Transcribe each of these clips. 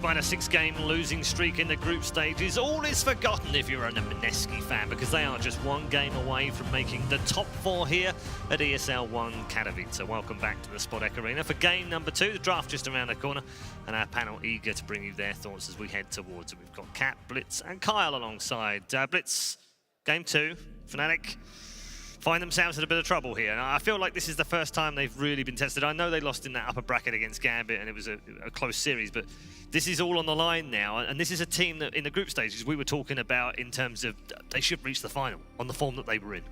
despite a 6-game losing streak in the group stages, all is forgotten if you're a Mineski fan, because they are just one game away from making the top 4 here at ESL One Katowice. Welcome back to the Spodek Arena for game number 2. The draft just around the corner, and our panel eager to bring you their thoughts as we head towards it. We've got Cat, Blitz, and Kyle alongside. Blitz, game 2, Fnatic find themselves in a bit of trouble here. And I feel like this is the first time they've really been tested. I know they lost in that upper bracket against Gambit and it was a close series, but this is all on the line now. And this is a team that in the group stages we were talking about in terms of they should reach the final on the form that they were in.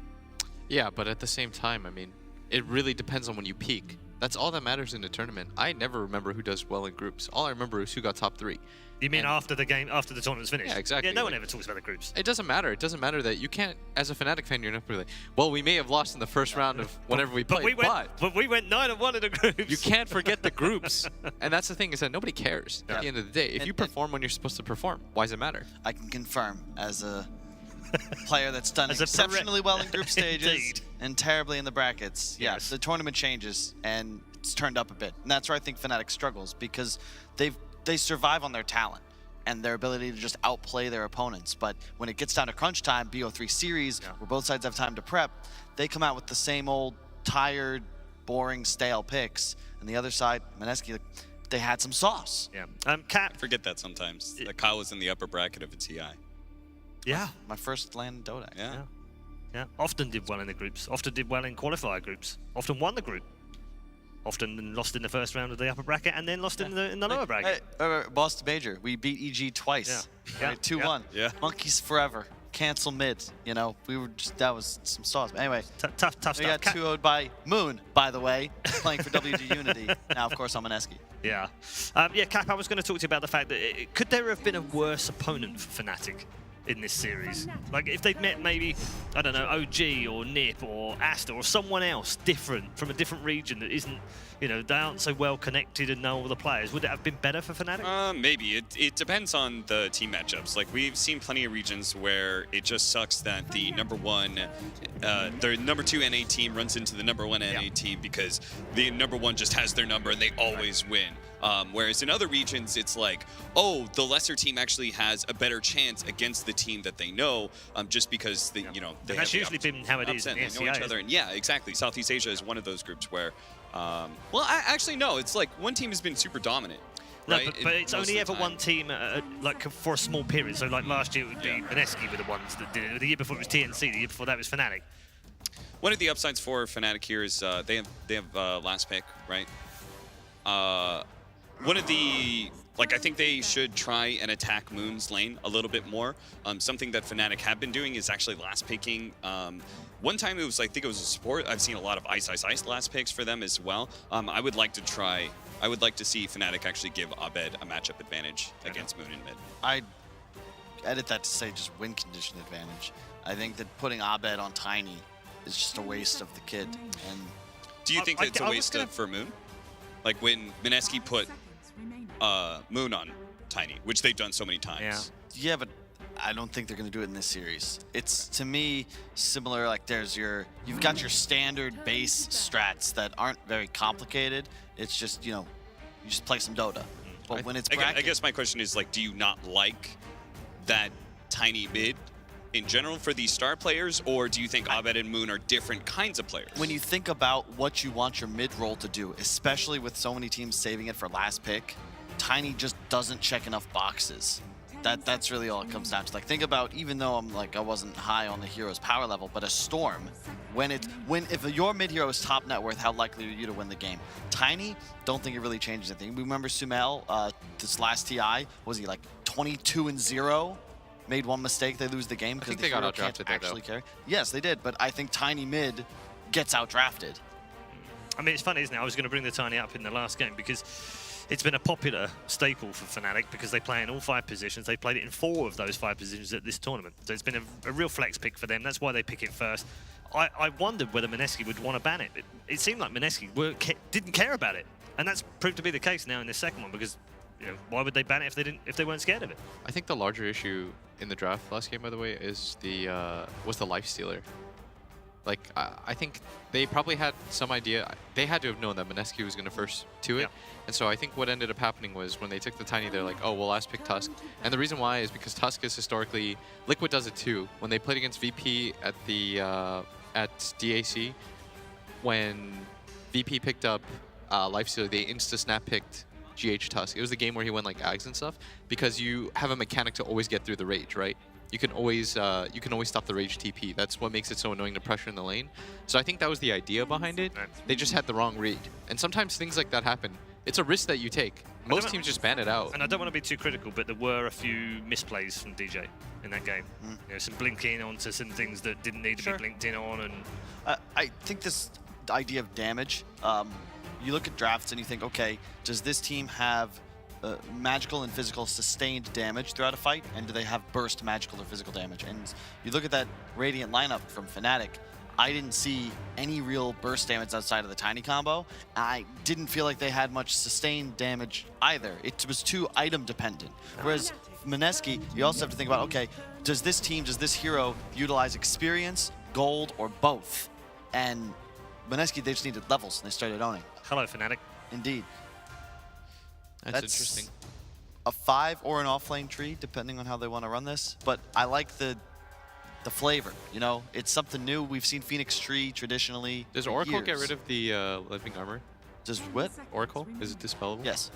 Yeah, but at the same time, I mean, it really depends on when you peak. That's all that matters in a tournament. I never remember who does well in groups. All I remember is who got top 3. You mean after the game, after the tournament's finished? Yeah, exactly. Yeah, no one ever talks about the groups. It doesn't matter. It doesn't matter that you can't, as a Fnatic fan, you're not really like, well, we may have lost in the first round of whenever we played, but we went 9-1 in the groups. You can't forget the groups. And that's the thing, is that nobody cares Yeah. at the end of the day. If you perform when you're supposed to perform, why does it matter? I can confirm, as a player that's done As a exceptionally well in group stages Indeed. and terribly in the brackets, yeah, Yes. the tournament changes and it's turned up a bit. And that's where I think Fnatic struggles, because they survive on their talent and their ability to just outplay their opponents. But when it gets down to crunch time, BO3 series, where both sides have time to prep, they come out with the same old tired, boring, stale picks. And the other side, Mineski, they had some sauce. Yeah. Cat. Forget that sometimes. That Kyle was in the upper bracket of a TI. Yeah. My first land in Dota. Yeah. Yeah. Often did well in the groups. Often did well in qualifier groups. Often won the group. Often lost in the first round of the upper bracket and then lost in the lower bracket. Boston Major, we beat EG twice. Yeah. Right, 2-1. Yeah. Monkeys forever. Cancel mid. You know, we were just, that was some sauce. But anyway, Tough we stuff. got 2-0'd by Moon, by the way, playing for WG Unity. Now, of course, I'm Mineski. Yeah. Yeah, Cap, I was going to talk to you about the fact that could there have been a worse opponent for Fnatic in this series? Like, if they'd met maybe, I don't know, OG or Nip or Asta or someone else different from a different region that isn't, you know, they aren't so well connected and know all the players, would it have been better for Fnatic? Maybe. It depends on the team matchups. Like, we've seen plenty of regions where it just sucks that the number 2 NA team runs into the number 1 NA team because the number 1 just has their number and they always win. Whereas in other regions, it's like, oh, the lesser team actually has a better chance against the team that they know, just because they, you know, they That's have usually been how it is in they the know each SCA, other. And yeah, exactly. Southeast Asia is one of those groups where, well, actually no, it's like one team has been super dominant. No, right? but it's Most only of the ever time. one team, like for a small period. So like last year it would be Mineski were the ones that did it. The year before it was TNC. The year before that was Fnatic. One of the upsides for Fnatic here is they have last pick, right? One of the, like, I think they should try and attack Moon's lane a little bit more. Something that Fnatic have been doing is actually last picking. One time it was, I think it was a support. I've seen a lot of Ice last picks for them as well. I would like to see Fnatic actually give Abed a matchup advantage against Moon in mid. I'd edit that to say just win condition advantage. I think that putting Abed on Tiny is just a waste of the kid. And Do you think I- that's I a was waste gonna- for Moon? Like when Mineski put Moon on Tiny, which they've done so many times. yeah, but I don't think they're going to do it in this series. It's, to me, similar, like you've got your standard base strats that aren't very complicated. It's just, you know, you just play some Dota. But when it's bracket, I guess my question is, like, do you not like that Tiny mid in general for these star players, or do you think Abed and Moon are different kinds of players? when you think about what you want your mid role to do, especially with so many teams saving it for last pick, Tiny just doesn't check enough boxes. That's really all it comes down to. Like, think about, even though I wasn't high on the hero's power level, but a Storm, if your mid hero is top net worth, how likely are you to win the game? Tiny, don't think it really changes anything. We remember Sumail, this last TI, was he like 22-0? Made one mistake, they lose the game because the they got hero can't outdrafted there, actually though. carry. Yes, they did, but I think Tiny mid gets outdrafted. I mean, it's funny, isn't it? I was going to bring the Tiny up in the last game because it's been a popular staple for Fnatic because they play in all 5 positions. They played it in 4 of those 5 positions at this tournament. So it's been a real flex pick for them. That's why they pick it first. I wondered whether Mineski would want to ban it. It seemed like Mineski didn't care about it. And that's proved to be the case now in this second one because, you know, why would they ban it if they weren't scared of it? I think the larger issue in the draft last game, by the way, is was the Life Stealer. Like, I think they probably had some idea. They had to have known that Mineski was going to first to it. Yeah. And so I think what ended up happening was when they took the Tiny, they're like, oh, we'll last pick Tusk. And the reason why is because Tusk is historically, Liquid does it too. When they played against VP at the at DAC, when VP picked up Lifestealer, they insta-snap picked GH Tusk. It was the game where he went like Ags and stuff because you have a mechanic to always get through the Rage, right? You can always stop the Rage TP. That's what makes it so annoying to pressure in the lane. So I think that was the idea behind it. Right. They just had the wrong read. And sometimes things like that happen. It's a risk that you take. Most teams just ban it out. And I don't want to be too critical, but there were a few misplays from DJ in that game. You know, some blinking onto some things that didn't need to be blinked in on, and I think this idea of damage, you look at drafts and you think, okay, does this team have magical and physical sustained damage throughout a fight, and do they have burst magical or physical damage? And you look at that Radiant lineup from Fnatic, I didn't see any real burst damage outside of the Tiny combo. I didn't feel like they had much sustained damage either. It was too item dependent. Whereas Mineski, you also have to think about, okay, does this team, does this hero utilize experience, gold, or both? And Mineski, they just needed levels, and they started owning. hello, Fnatic. Indeed. That's interesting. A 5 or an offlane tree, depending on how they want to run this. But I like the flavor. You know, it's something new. We've seen Phoenix Tree traditionally. Does for Oracle get years. rid of the living armor? Does what? Oracle? Is it dispellable? Yes.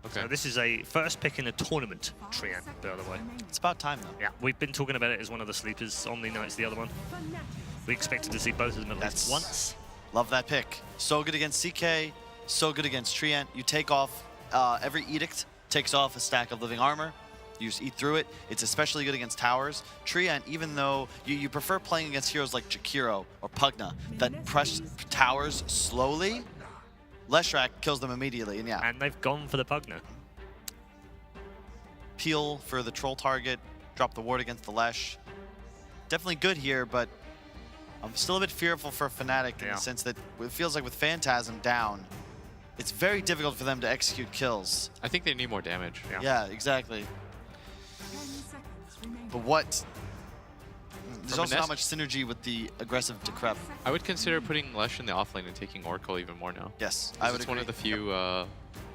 Okay. So this is a first pick in a tournament, Trian, by the way. It's about time, though. Yeah, we've been talking about it as one of the sleepers. Omni Knight's the other one. We expected to see both of them at least That's- once. Love that pick. So good against CK, so good against Treant. You take off, every Edict takes off a stack of living armor. You just eat through it. It's especially good against towers. Treant, even though you prefer playing against heroes like Jakiro or Pugna that press towers slowly, Leshrac kills them immediately, and yeah. And they've gone for the Pugna. Peel for the troll target, drop the ward against the Lesh. Definitely good here, but I'm still a bit fearful for Fnatic in Yeah. the sense that it feels like with Phantasm down, it's very difficult for them to execute kills. I think they need more damage. Yeah. Yeah, exactly. But what? There's From also not Ines- much synergy with the aggressive Decrep. I would consider putting Lesh in the offlane and taking Oracle even more now. Yes, 'Cause I would it's agree. one of the few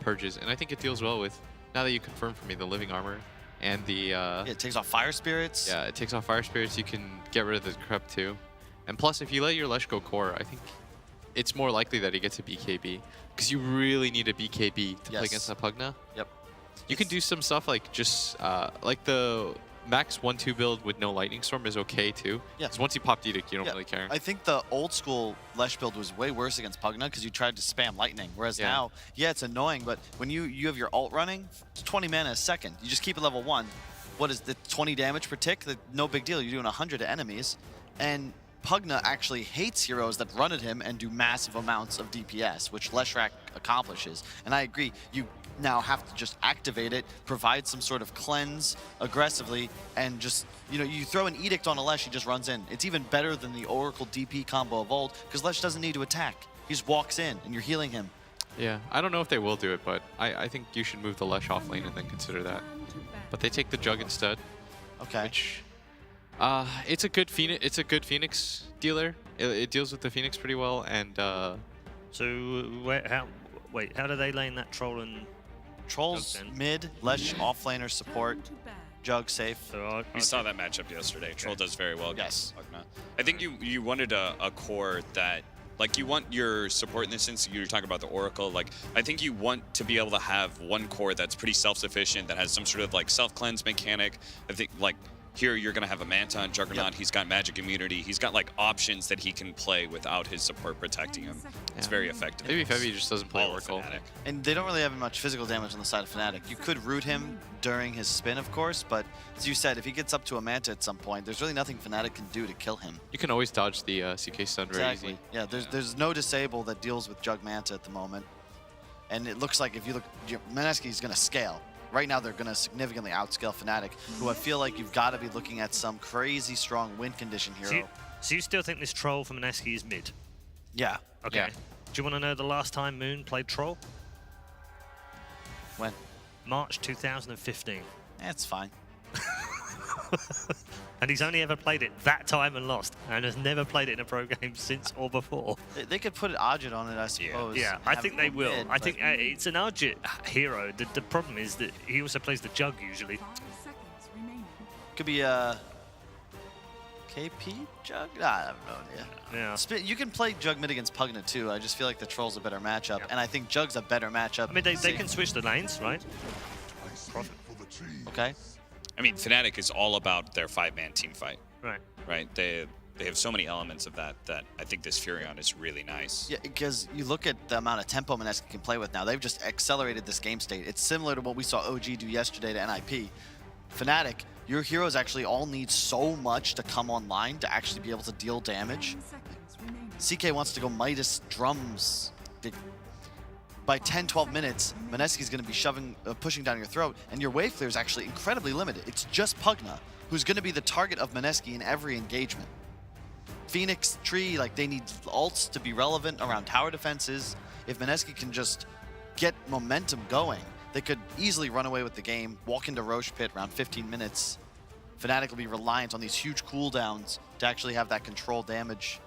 purges, and I think it deals well with, now that you confirmed for me, the living armor and the Yeah, it takes off Fire Spirits. yeah, it takes off fire spirits. You can get rid of the Decrep too, and plus, if you let your Lesh go core, I think it's more likely that he gets a BKB because you really need a BKB to play Yes. against that Pugna. Yep. You can do some stuff like just like the max 1-2 build with no Lightning Storm is okay too. Yeah. Because once you pop Edict, you don't Yeah, really care. I think the old school Lesh build was way worse against Pugna because you tried to spam Lightning. Whereas Yeah. now, yeah, it's annoying, but when you have your ult running, it's 20 mana a second. You just keep it level 1. What is the 20 damage per tick? No big deal. You're doing 100 to enemies. And Pugna actually hates heroes that run at him and do massive amounts of DPS, which Leshrac accomplishes. And I agree, you now have to just activate it, provide some sort of cleanse aggressively, and just, you know, you throw an Edict on a Lesh, he just runs in. It's even better than the Oracle DP combo of old, because Lesh doesn't need to attack. He just walks in, and you're healing him. Yeah, I don't know if they will do it, but I think you should move the Lesh off lane and then consider that. But they take the Jug instead, Okay. which it's a good Phoenix dealer. It deals with the Phoenix pretty well, and So how do they lane that troll and Trolls Jug then? mid, Lesh offlaner support, Jug safe. so We saw that matchup yesterday. Troll does very well Yes. against Pugna. I think you wanted a core that, like, you want your support in this instance. You were talking about the Oracle. Like, I think you want to be able to have one core that's pretty self-sufficient, that has some sort of like self-cleanse mechanic. I think like here you're gonna have a Manta on Juggernaut. Yep. He's got magic immunity. He's got like options that he can play without his support protecting him. It's Yeah. very effective. maybe Febby just doesn't play All of Oracle. Fnatic. And they don't really have much physical damage on the side of Fnatic. You could root him during his spin, of course, but as you said, if he gets up to a Manta at some point, there's really nothing Fnatic can do to kill him. You can always dodge the CK stun very Exactly. easy. Yeah, there's no disable that deals with Jug Manta at the moment. And it looks like if you look, Mineski's going to scale. Right now, they're going to significantly outscale Fnatic, who I feel like you've got to be looking at some crazy strong win condition hero. So you still think this troll from Mineski is mid? Yeah. Okay. Yeah. Do you want to know the last time Moon played troll? When? March 2015. It's fine. And he's only ever played it that time and lost, and has never played it in a pro game since or before. They could put Arjun on it, I suppose. Yeah, and I have think him they go will. mid, I but think it's an Arjun hero. The problem is that he also plays the Jug usually. could be a KP Jug? Nah, I have no idea. Yeah. You can play Jug mid against Pugna too. I just feel like the Troll's a better matchup, Yeah. and I think Jug's a better matchup. I mean, they can switch the lanes, right? Profit. Okay. I mean, Fnatic is all about their 5-man team fight, Right. right? They have so many elements of that I think this Furion is really nice. Yeah, because you look at the amount of tempo Mineski can play with now. They've just accelerated this game state. It's similar to what we saw OG do yesterday to NIP. Fnatic, your heroes actually all need so much to come online to actually be able to deal damage. CK wants to go Midas drums. By 10-12 minutes, Mineski's going to be pushing down your throat, and your wave clear is actually incredibly limited. It's just Pugna, who's going to be the target of Mineski in every engagement. Phoenix, Tree, like they need ults to be relevant around tower defenses. If Mineski can just get momentum going, they could easily run away with the game, walk into Roche Pit around 15 minutes. Fnatic will be reliant on these huge cooldowns to actually have that control damage.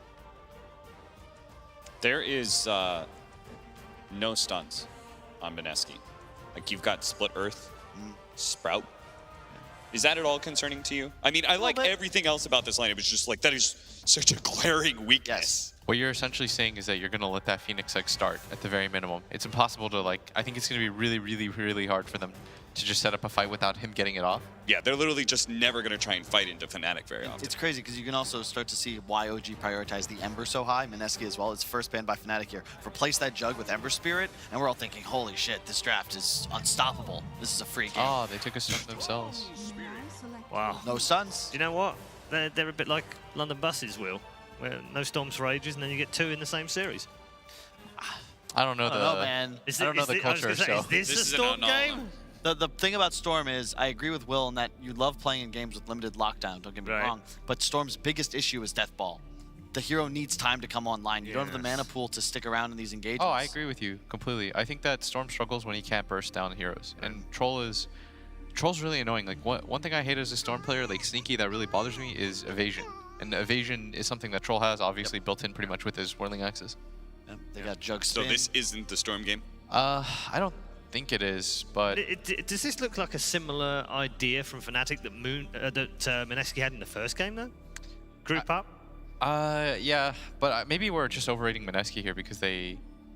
There is no stuns on Mineski. Like, you've got Split Earth, Sprout. Is that at all concerning to you? I mean, I like bit. everything else about this lineup. It's just like, that is such a glaring weakness. Yes. What you're essentially saying is that you're going to let that Phoenix like start at the very minimum. It's impossible to like, I think it's going to be really, really, really hard for them to just set up a fight without him getting it off. Yeah, they're literally just never going to try and fight into Fnatic very often. It's crazy because you can also start to see why OG prioritized the Ember so high. Mineski as well. It's first ban by Fnatic here. Replace that Jug with Ember Spirit, and we're all thinking, holy shit, this draft is unstoppable. This is a free game. Oh, they took a stun themselves. Wow. No stuns. Do you know what? They're a bit like London buses, Will. Where no storms for ages, and then you get 2 in the same series. I don't know I don't know, man. I don't know the culture, Is this This a is an storm unknown. game? The thing about Storm is, I agree with Will in that you love playing in games with limited lockdown, don't get me Right. wrong, but Storm's biggest issue is Death Ball. The hero needs time to come online. You don't have the Yes. mana pool to stick around in these engagements. Oh, I agree with you completely. I think that Storm struggles when he can't burst down heroes, and Troll's really annoying. Like one thing I hate as a Storm player, like sneaky, that really bothers me is evasion. And evasion is something that Troll has obviously built in pretty much with his whirling axes. Yep, they got Jug So Spin. this isn't the Storm game? I don't think it is, but Does this look like a similar idea from Fnatic that Mineski had in the first game, though? Group up? yeah, but maybe we're just overrating Mineski here because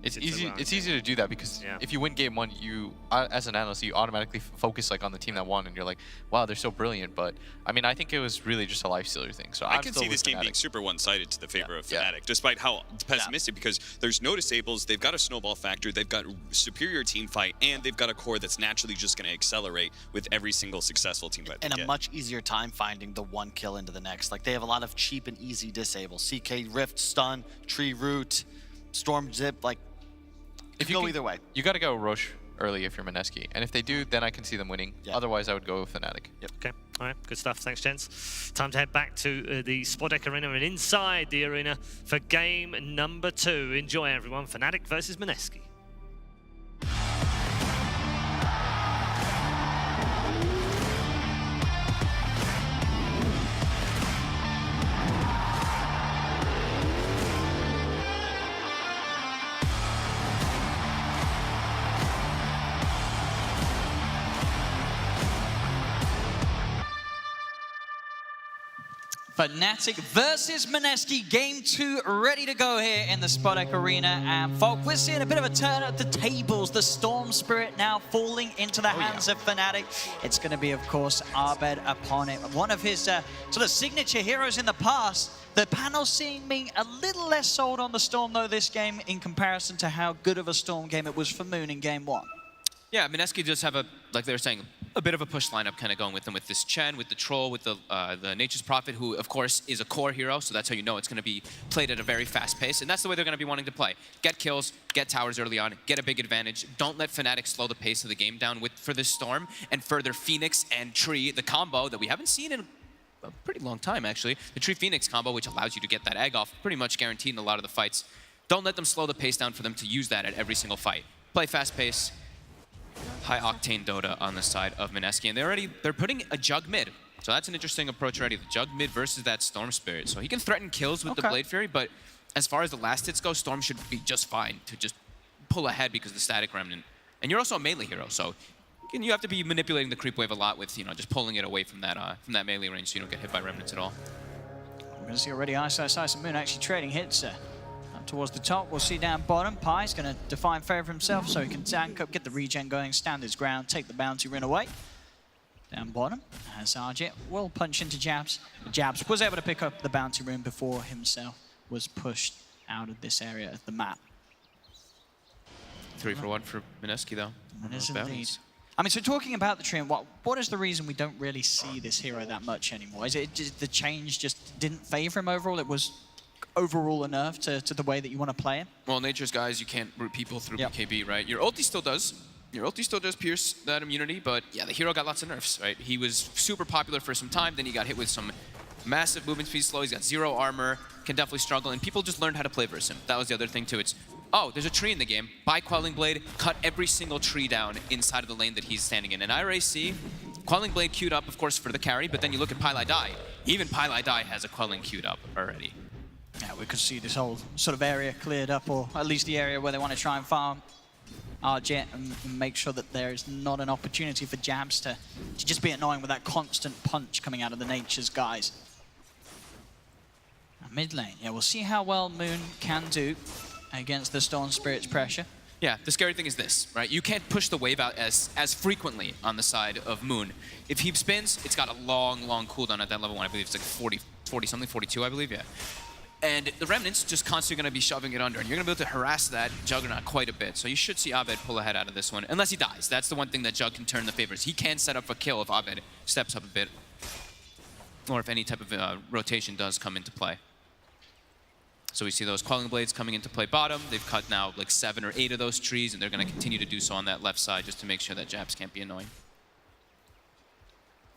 it's around, easy to do that because Yeah. if you win game 1, you as an analyst you automatically focus like on the team that won and you're like, wow, they're so brilliant. But I mean, I think it was really just a lifestealer thing. So I I'm can still see with this game Fnatic. being super one-sided to the favor of Yeah. Fnatic, despite how pessimistic, because there's no disables, they've got a snowball factor, they've got superior team fight, and they've got a core that's naturally just going to accelerate with every single successful team fight they and a get. much easier time finding the one kill into the next. Like they have a lot of cheap and easy disables. CK Rift, Stun, Tree Root, Storm Zip, like If you go can- either way. You got to go Roche early if you're Mineski, and if they do, then I can see them winning. Yeah. Otherwise, I would go with Fnatic. Okay, all right, good stuff. Thanks, gents. Time to head back to the Spodek Arena and inside the arena for game number 2. Enjoy, everyone. Fnatic versus Mineski. Fnatic versus Mineski, game 2 ready to go here in the Spodek Arena. And folk, we're seeing a bit of a turn at the tables. The Storm Spirit now falling into the hands of Fnatic. It's going to be, of course, Abed upon it. One of his sort of signature heroes in the past. The panel seeming a little less sold on the Storm, though, this game in comparison to how good of a Storm game it was for Moon in game 1. Yeah, Mineski does have like they were saying, a bit of a push lineup kind of going with them, with this Chen, with the Troll, with the Nature's Prophet, who, of course, is a core hero, so that's how you know it's going to be played at a very fast pace, and that's the way they're going to be wanting to play. Get kills, get towers early on, get a big advantage. Don't let Fnatic slow the pace of the game down for this Storm, and further Phoenix and Tree, the combo that we haven't seen in a pretty long time, actually. The Tree Phoenix combo, which allows you to get that egg off, pretty much guaranteed in a lot of the fights. Don't let them slow the pace down for them to use that at every single fight. Play fast pace. High octane Dota on the side of Mineski, and they're putting a Jug mid. So that's an interesting approach already. The Jug mid versus that Storm Spirit. So he can threaten kills with the Okay. Blade Fury, but as far as the last hits go, Storm should be just fine to just pull ahead because of the Static Remnant. And you're also a melee hero, so you have to be manipulating the creep wave a lot with, just pulling it away from that melee range so you don't get hit by remnants at all. We're going to see already Ice and Moon actually trading hits up towards the top. We'll see down bottom. Pie's going to define favor for himself so he can tank up, get the regen going, stand his ground, take the bounty rune away. Down bottom, as Arjit will punch into Jabs. Jabs was able to pick up the bounty rune before himself was pushed out of this area of the map. 3 for 1 for Mineski, though. That is Those indeed. bounties. I mean, so talking about the tree, what is the reason we don't really see this hero that much anymore? Is it just the change just didn't favor him overall? It was overall enough to the way that you want to play him? Well, Nature's guys, you can't root people through Yep. BKB, right? Your ulti still does. Your ulti still does pierce that immunity, but yeah, the hero got lots of nerfs, right? He was super popular for some time, then he got hit with some massive movement speed slow, he's got 0 armor, can definitely struggle, and people just learned how to play versus him. That was the other thing too. It's, oh, there's a tree in the game, buy Quelling Blade, cut every single tree down inside of the lane that he's standing in. And IRAC, Quelling Blade queued up, of course, for the carry, but then you look at Pylai Dai. Even Pylai Dai has a Quelling queued up already. Yeah, we could see this whole sort of area cleared up, or at least the area where they want to try and farm Arjit and make sure that there is not an opportunity for Jabs to just be annoying with that constant punch coming out of the Nature's guys. Now, mid lane, yeah, we'll see how well Moon can do against the Storm Spirit's pressure. Yeah, the scary thing is this, right? You can't push the wave out as frequently on the side of Moon. If he spins, it's got a long cooldown at that level 1. I believe it's like 40 something, 42, I believe, yeah. And the Remnant's just constantly going to be shoving it under, and you're going to be able to harass that Juggernaut quite a bit. So you should see Abed pull ahead out of this one, unless he dies. That's the one thing that Jug can turn the favors. He can set up a kill if Abed steps up a bit, or if any type of rotation does come into play. So we see those Quelling Blades coming into play bottom. They've cut now like 7 or 8 of those trees, and they're going to continue to do so on that left side just to make sure that Jabs can't be annoying.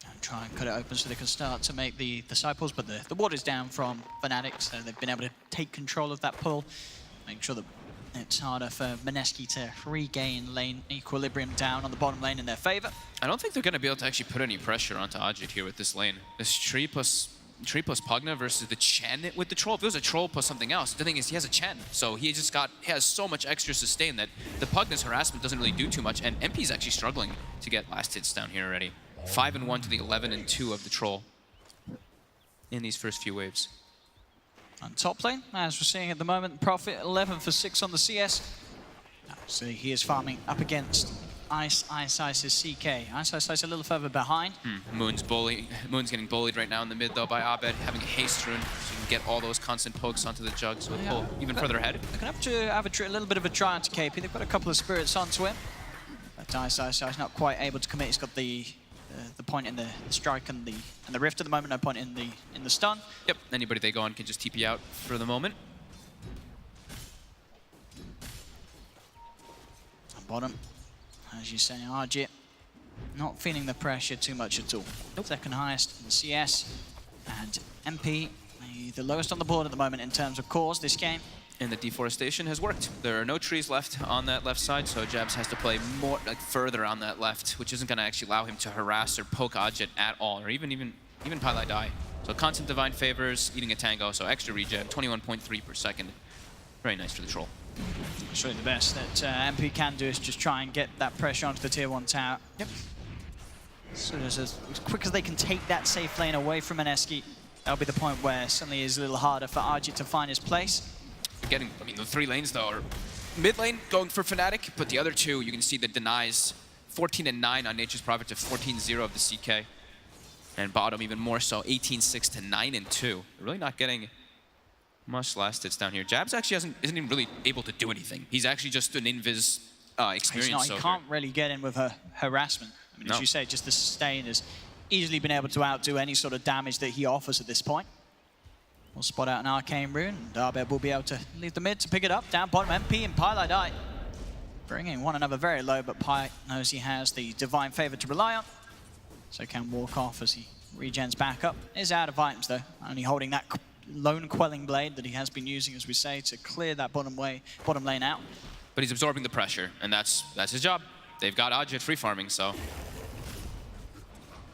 And try and cut it open so they can start to make the disciples, but the water's down from Fnatic, so they've been able to take control of that pull, make sure that it's harder for Mineski to regain lane equilibrium down on the bottom lane in their favor. I don't think they're going to be able to actually put any pressure onto Ajit here with this lane. This tree plus Pugna versus the Chen with the Troll. If it was a Troll plus something else, the thing is he has a Chen, so he has so much extra sustain that the Pugna's harassment doesn't really do too much, and MP's actually struggling to get last hits down here already. 5-1 to the 11-2 of the Troll in these first few waves. On top lane, as we're seeing at the moment, Prophet 11 for 6 on the CS. So he is farming up against Ice's CK. Ice a little further behind. Moon's getting bullied right now in the mid though by Abed, having a haste rune, so you can get all those constant pokes onto the Jug, so he'll pull even further ahead. They're going to have a little bit of a try onto KP. They've got a couple of spirits onto him. But Ice not quite able to commit. He's got the point in the strike and the rift at the moment, no point in the stun. Yep, anybody they go on can just TP out for the moment. On bottom, as you say, Arjit not feeling the pressure too much at all. Second highest in CS, and MP the lowest on the board at the moment in terms of cores this game. And the deforestation has worked. There are no trees left on that left side, so Jabs has to play more further on that left, which isn't going to actually allow him to harass or poke Ajit at all, or even Pylai Dai. So constant divine favors, eating a tango, so extra regen, 21.3 per second. Very nice for the Troll. It's really the best that MP can do is just try and get that pressure onto the tier 1 tower. Yep. So as quick as they can take that safe lane away from Mineski, that'll be the point where suddenly it's a little harder for Arjit to find his place. The 3 lanes though are mid lane going for Fnatic, but the other 2 you can see that denies 14-9 on Nature's Prophet to 14-0 of the CK, and bottom even more so 18-6 to 9-2. They're really not getting much last hits down here. Jabs actually isn't even really able to do anything. He's actually just an invis experience. He can't really get in with her harassment. I mean, as you say, just the sustain has easily been able to outdo any sort of damage that he offers at this point. We'll spot out an Arcane Rune, and Abed will be able to leave the mid to pick it up. Down bottom, MP and Pylai Dai bringing one another very low, but Py knows he has the Divine Favor to rely on, so can walk off as he regens back up. Is out of items though, only holding that lone Quelling Blade that he has been using, as we say, to clear that bottom lane out. But he's absorbing the pressure, and that's his job. They've got Ajit free farming, so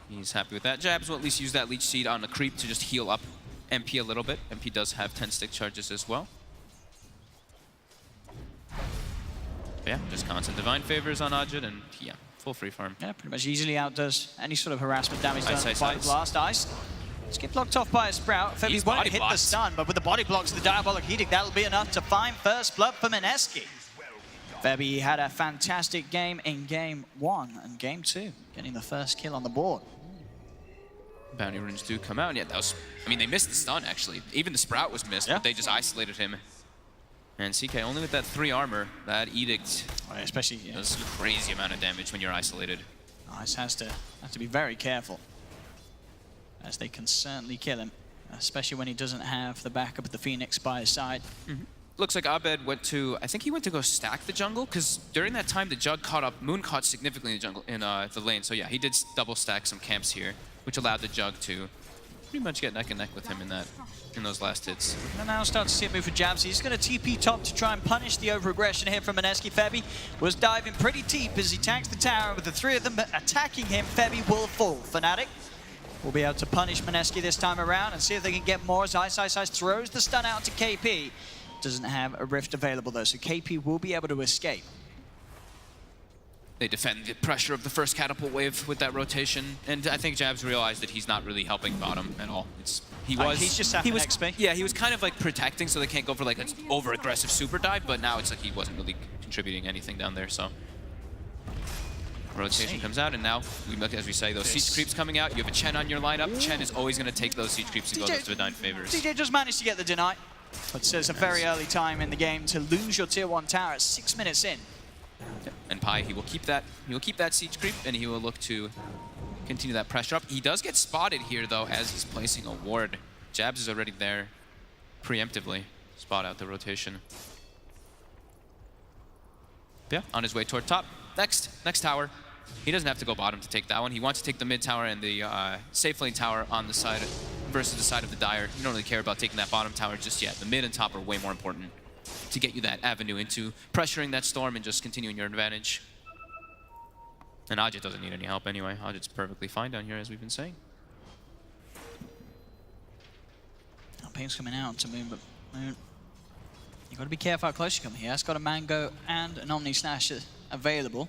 He's happy with that. Jabs will at least use that Leech Seed on the creep to just heal up MP a little bit. MP does have 10 stick charges as well. But yeah, just constant Divine Favors on Ajit, and yeah, full free farm. Yeah, pretty much easily outdoes any sort of harassment damage done Ice, by ice. Blast Ice. Skip blocked off by a Sprout. Febby He's won't body hit the blocked. stun, but with the body blocks, the Diabolic Edict, that'll be enough to find first blood for Mineski. Febby had a fantastic game in game 1 and game 2, getting the first kill on the board. Bounty runes do come out, and yeah, that was, I mean, they missed the stun, actually. Even the Sprout was missed, Yeah. but they just isolated him. And CK, only with that 3 armor, that Edict Right, especially, does a crazy amount of damage when you're isolated. Ice has to be very careful, as they can certainly kill him, especially when he doesn't have the backup of the Phoenix by his side. Looks like Abed went to, I think he went to go stack the jungle, because during that time the Jug caught up, Moon caught significantly in the jungle, in the lane. So yeah, he did double stack some camps here, which allowed the Jug to pretty much get neck and neck with him in those last hits. And now start to see a move for Jabs. He's going to TP top to try and punish the over-aggression here from Mineski. Febby was diving pretty deep as he tags the tower. With the 3 of them attacking him, Febby will fall. Fnatic will be able to punish Mineski this time around and see if they can get more as Ice throws the stun out to KP. Doesn't have a rift available though, so KP will be able to escape. They defend the pressure of the first catapult wave with that rotation, and I think Jabs realized that he's not really helping bottom at all. He's just having XP. Yeah, he was kind of like protecting so they can't go for like an over-aggressive super dive, but now it's like he wasn't really contributing anything down there, so. Rotation comes out, and now, as we say, those siege creeps coming out. You have a Chen on your lineup. Chen is always going to take those siege creeps and go those Divine Favors. DJ just managed to get the deny, but it's a very early time in the game to lose your tier 1 tower at 6 minutes in. And Pi, he will keep that siege creep, and he will look to continue that pressure up. He does get spotted here, though, as he's placing a ward. Jabs is already there preemptively. Spot out the rotation. Yeah, on his way toward top. Next tower. He doesn't have to go bottom to take that one. He wants to take the mid tower and the safe lane tower on the side versus the side of the Dire. You don't really care about taking that bottom tower just yet. The mid and top are way more important to get you that avenue into pressuring that storm and just continuing your advantage. And Ajit doesn't need any help anyway. Ajit's perfectly fine down here, as we've been saying. Ping's coming out to Moon, but Moon, you've got to be careful how close you come here. It's got a Mango and an Omni Slash available.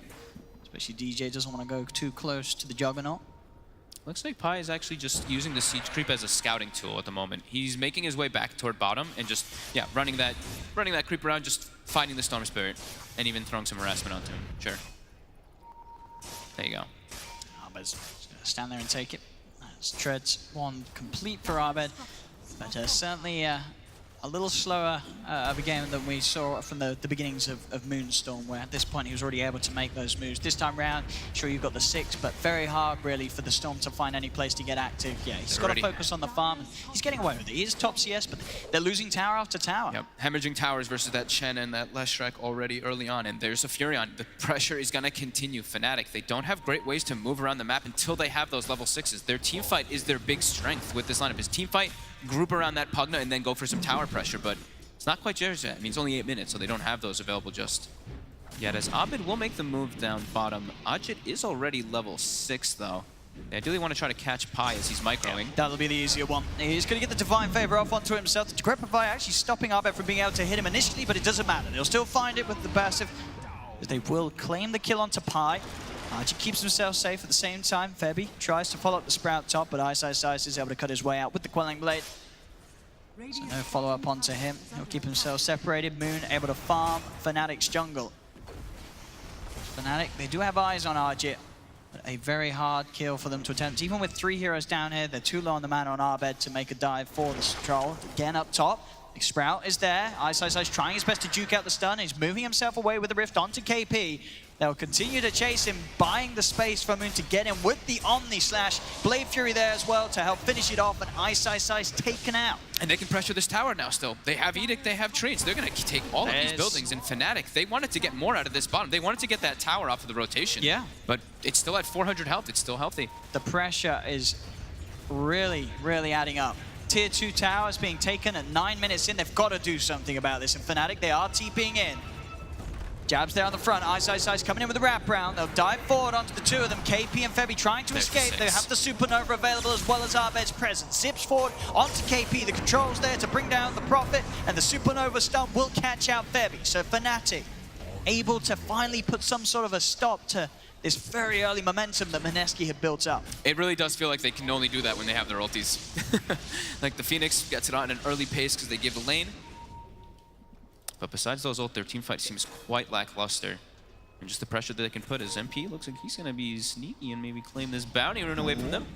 Especially DJ doesn't want to go too close to the Juggernaut. Looks like Pi is actually just using the siege creep as a scouting tool at the moment. He's making his way back toward bottom and just, yeah, running that creep around, just fighting the Storm Spirit, and even throwing some harassment onto him. Sure. There you go. Abed's just going to stand there and take it. That's Treads 1 complete for Abed, but certainly a little slower of a game than we saw from the beginnings of Moonstorm, where at this point he was already able to make those moves. This time round, sure, you've got the 6, but very hard really for the Storm to find any place to get active. Yeah, he's got to focus on the farm. He's getting away with it. He is top CS, but they're losing tower after tower. Yep, hemorrhaging towers versus that Chen and that Leshrac already early on, and there's a Furion. The pressure is going to continue. Fnatic, they don't have great ways to move around the map until they have those level 6s. Their team fight is their big strength with this lineup. His team fight, group around that Pugna and then go for some tower pressure, but it's not quite theirs yet. I mean, it's only 8 minutes, so they don't have those available just yet. As Abed will make the move down bottom. Ajit is already level 6, though. They ideally want to try to catch Pi as he's microing. That'll be the easier one. He's going to get the Divine Favor off onto himself. The Decrepify actually stopping Abed from being able to hit him initially, but it doesn't matter. They'll still find it with the passive, as they will claim the kill onto Pi. Ajit keeps himself safe at the same time. Febby tries to follow up the Sprout top, but Ice is able to cut his way out with the Quelling Blade. So no follow-up onto him. He'll keep himself separated. Moon able to farm Fnatic's jungle. Fnatic, they do have eyes on Ajit, but a very hard kill for them to attempt. Even with 3 heroes down here, they're too low on the mana on Abed to make a dive for the troll. Again up top, Sprout is there. Ice trying his best to juke out the stun. He's moving himself away with the rift onto KP. They'll continue to chase him, buying the space for Moon to get him with the Omni Slash. Blade Fury there as well to help finish it off, and Ice taken out. And they can pressure this tower now still. They have Edict, they have Trees. They're going to take all of these buildings. And Fnatic, they wanted to get more out of this bottom. They wanted to get that tower off of the rotation. Yeah. But it's still at 400 health. It's still healthy. The pressure is really, really adding up. Tier 2 towers being taken at 9 minutes in. They've got to do something about this. And Fnatic, they are TPing in. Jabs there on the front. Ice coming in with the wraparound. They'll dive forward onto the two of them. KP and Febby trying to escape. They have the Supernova available as well as Abed's presence. Zips forward onto KP. The controls there to bring down the Prophet, and the Supernova stun will catch out Febby. So Fnatic able to finally put some sort of a stop to this very early momentum that Mineski had built up. It really does feel like they can only do that when they have their ultis. Like the Phoenix gets it on an early pace because they give the lane. But besides those ult, their team fight seems quite lackluster. And just the pressure that they can put as MP looks like he's going to be sneaky and maybe claim this bounty, run away from them.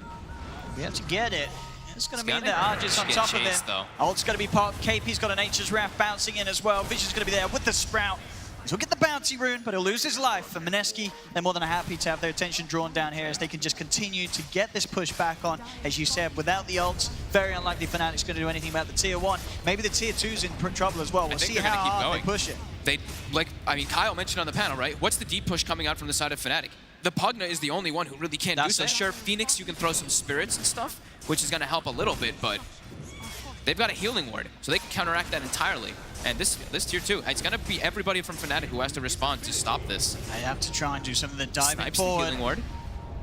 We have to get it. It's going to be got the it. Argis on Get top chased, of though. him. Ult's going to be popped. KP's got an Nature's Wrath bouncing in as well. Vision's going to be there with the Sprout. He'll get the bounty rune, but he'll lose his life. And Mineski, they're more than happy to have their attention drawn down here as they can just continue to get this push back on. As you said, without the ults, very unlikely Fnatic's going to do anything about the tier 1. Maybe the tier 2's in trouble as well. We'll see how hard they push it. Kyle mentioned on the panel, right? What's the deep push coming out from the side of Fnatic? The Pugna is the only one who really can't do so. Sure, Phoenix, you can throw some spirits and stuff, which is going to help a little bit, but they've got a healing ward, so they can counteract that entirely. And this tier 2, it's going to be everybody from Fnatic who has to respond to stop this. They have to try and do something that diving Snipes forward. the healing ward.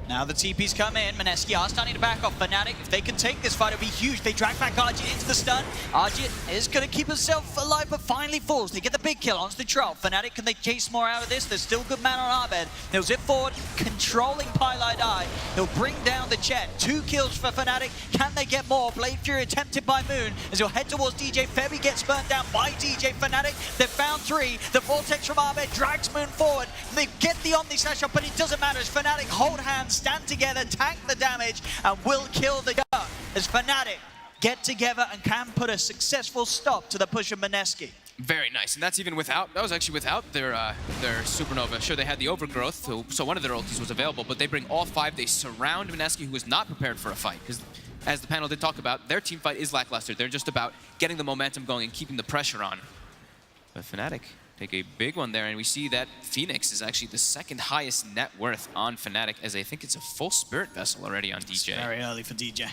Now the TP's come in. Mineski are starting to back off. Fnatic, if they can take this fight, it'll be huge. They drag back Argit into the stun. Argit is going to keep himself alive, but finally falls. They get the big kill onto the troll. Fnatic, can they chase more out of this? There's still good man on Abed. He'll zip forward, controlling Pylite Eye. He'll bring down the Jet. 2 kills for Fnatic. Can they get more? Blade Fury attempted by Moon as he'll head towards DJ. Febby gets burnt down by DJ. Fnatic, they've found 3. The Vortex from Abed drags Moon forward. They get the Omni Slash up, but it doesn't matter as Fnatic hold hands, stand together, tank the damage, and will kill the gun as Fnatic get together and can put a successful stop to the push of Mineski. Very nice, and that's even without, that was actually without their Supernova. Sure, they had the Overgrowth, so one of their ultis was available, but they bring all 5, they surround Mineski, who is not prepared for a fight, because as the panel did talk about, their team fight is lackluster. They're just about getting the momentum going and keeping the pressure on. But Fnatic take a big one there, and we see that Phoenix is actually the 2nd highest net worth on Fnatic, as I think it's a full Spirit Vessel already on DJ. It's very early for DJ.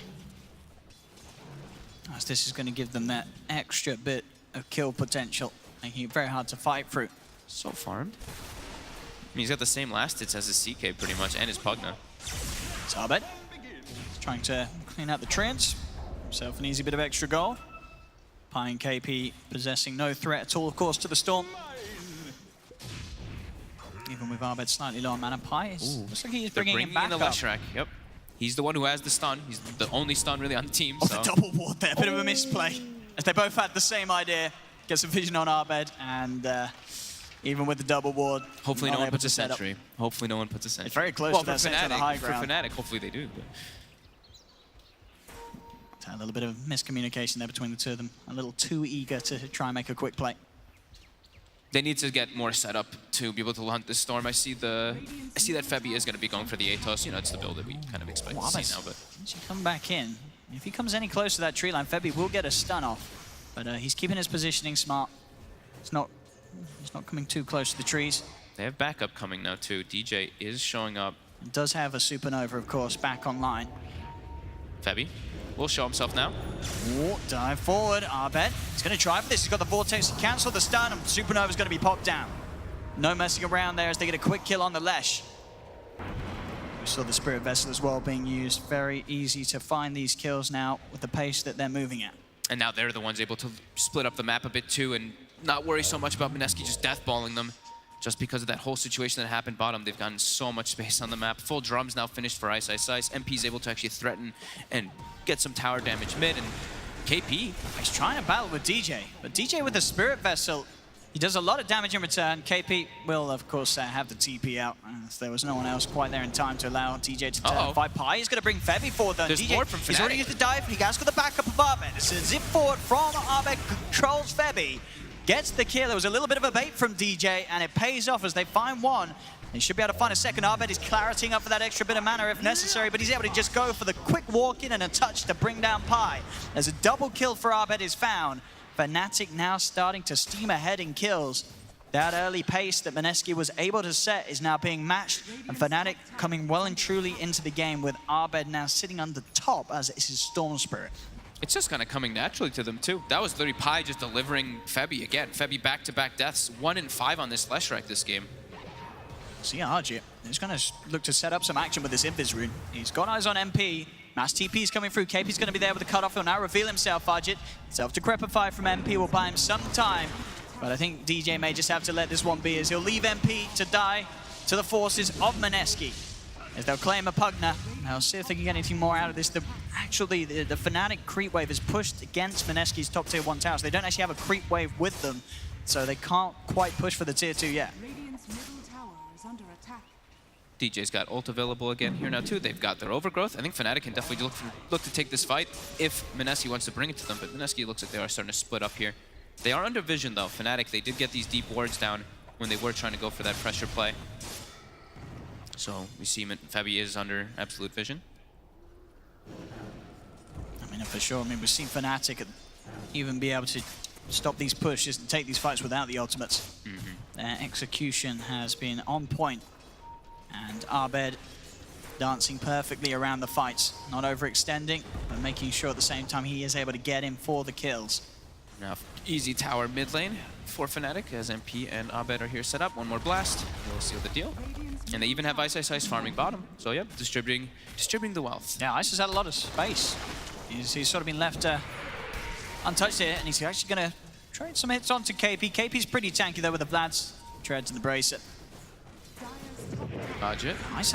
As this is going to give them that extra bit of kill potential, making it very hard to fight through. So farmed. I mean, he's got the same last hits as his CK pretty much, and his Pugna. It's Abed. He's trying to clean out the treants. Himself an easy bit of extra gold. Pi and KP possessing no threat at all, of course, to the Storm. Even with Abed slightly low on mana, Pi looks like he's bringing him back in the up. Leshrac, yep. He's the one who has the stun. He's the only stun really on the team. Oh, so. the double ward there, a bit of a misplay. As they both had the same idea. Gets a vision on Abed, and even with the double ward, hopefully no one puts a sentry. Hopefully no one puts a sentry. It's very close to that sentry on the high ground. For Fnatic, hopefully they do. But. A little bit of miscommunication there between the two of them. A little too eager to try and make a quick play. They need to get more set up to be able to hunt this Storm. I see that Febby is going to be going for the Atos. You know, it's the build that we kind of expect to see now. But once you come back in, if he comes any closer to that tree line, Febby will get a stun off. But he's keeping his positioning smart. He's not coming too close to the trees. They have backup coming now too. DJ is showing up. He does have a Supernova, of course, back online. Febby will show himself now. Dive forward, Abed. He's going to try for this. He's got the Vortex to cancel the stun, and Supernova's going to be popped down. No messing around there as they get a quick kill on the Lesh. We saw the Spirit Vessel as well being used. Very easy to find these kills now with the pace that they're moving at. And now they're the ones able to split up the map a bit too and not worry so much about Mineski just deathballing them. Just because of that whole situation that happened bottom, they've gotten so much space on the map. Full drums now finished for Ice. MP's able to actually threaten and get some tower damage mid, and KP. He's trying to battle with DJ, but DJ with the Spirit Vessel, he does a lot of damage in return. KP will, of course, have the TP out, as there was no one else quite there in time to allow DJ to turn fight. Pi is going to bring Febby forward, though. There's DJ, more from Fnatic. He's already used the dive, he has got the backup of Abed. It's a zip forward from Abed, controls Febby. Gets the kill. There was a little bit of a bait from DJ, and it pays off as they find one. They should be able to find a second. Abed is claritying up for that extra bit of mana if necessary, but he's able to just go for the quick walk in and a touch to bring down Pi. As a double kill for Abed is found. Fnatic now starting to steam ahead in kills. That early pace that Mineski was able to set is now being matched, and Fnatic coming well and truly into the game with Abed now sitting on the top as it's his Storm Spirit. It's just kind of coming naturally to them, too. That was literally Pi just delivering Febby again. Febby back-to-back deaths, 1 in 5 on this Leshrac this game. See Arjit, he's going to look to set up some action with this Invis rune. He's got eyes on MP. Mass TP is coming through. KP's going to be there with the cutoff. He'll now reveal himself, Arjit. Self-decrepify from MP will buy him some time. But I think DJ may just have to let this one be, as he'll leave MP to die to the forces of Mineski. As they'll claim a Pugna. They'll see if they can get anything more out of this. Actually, the Fnatic creep wave is pushed against Mineski's top tier 1 towers. They don't actually have a creep wave with them, so they can't quite push for the tier 2 yet. Radiant's middle tower is under attack. DJ's got ult available again here now too. They've got their overgrowth. I think Fnatic can definitely look to take this fight if Mineski wants to bring it to them, but Mineski looks like they are starting to split up here. They are under vision though. Fnatic, they did get these deep wards down when they were trying to go for that pressure play. So we see Febby is under absolute vision. I mean, for sure. I mean, we've seen Fnatic even be able to stop these pushes and take these fights without the ultimates. Their execution has been on point. And Abed dancing perfectly around the fights, not overextending, but making sure at the same time he is able to get in for the kills. Now, easy tower mid lane for Fnatic as MP and Abed are here set up. One more blast, we'll seal the deal. And they even have Ice farming bottom. So yeah, distributing the wealth. Yeah, Ice has had a lot of space. He's sort of been left untouched here, and he's actually going to trade some hits onto KP. KP's pretty tanky though with the Vlad's treads and the bracelet. Budget. Ice,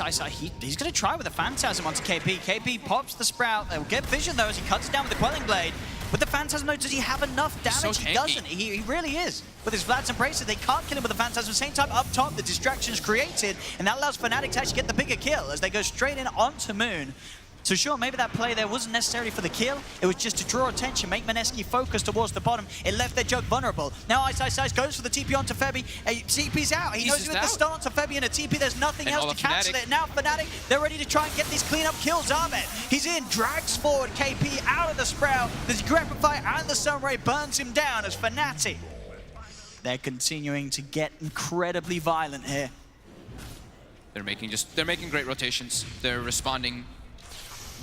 he's going to try with the Phantasm onto KP. KP pops the Sprout. They'll get vision though as he cuts it down with the Quelling Blade. With the Phantasm though, does he have enough damage? So he doesn't. He really is. With his Vlad's and bracelet, they can't kill him with the Phantasm. At the same time, up top, the distraction is created, and that allows Fnatic to actually get the bigger kill as they go straight in onto Moon. So sure, maybe that play there wasn't necessarily for the kill. It was just to draw attention, make Mineski focus towards the bottom. It left their Jug vulnerable. Now Ice goes for the TP onto Febby. TP's out. He knows with the stance of Febby and a TP, there's nothing else to cancel it. Now Fnatic, they're ready to try and get these cleanup kills. Ahmed, he's in, drags forward KP out of the Sprout. The Decrepify and the Sunray burns him down as Fnatic. They're continuing to get incredibly violent here. They're making great rotations. They're responding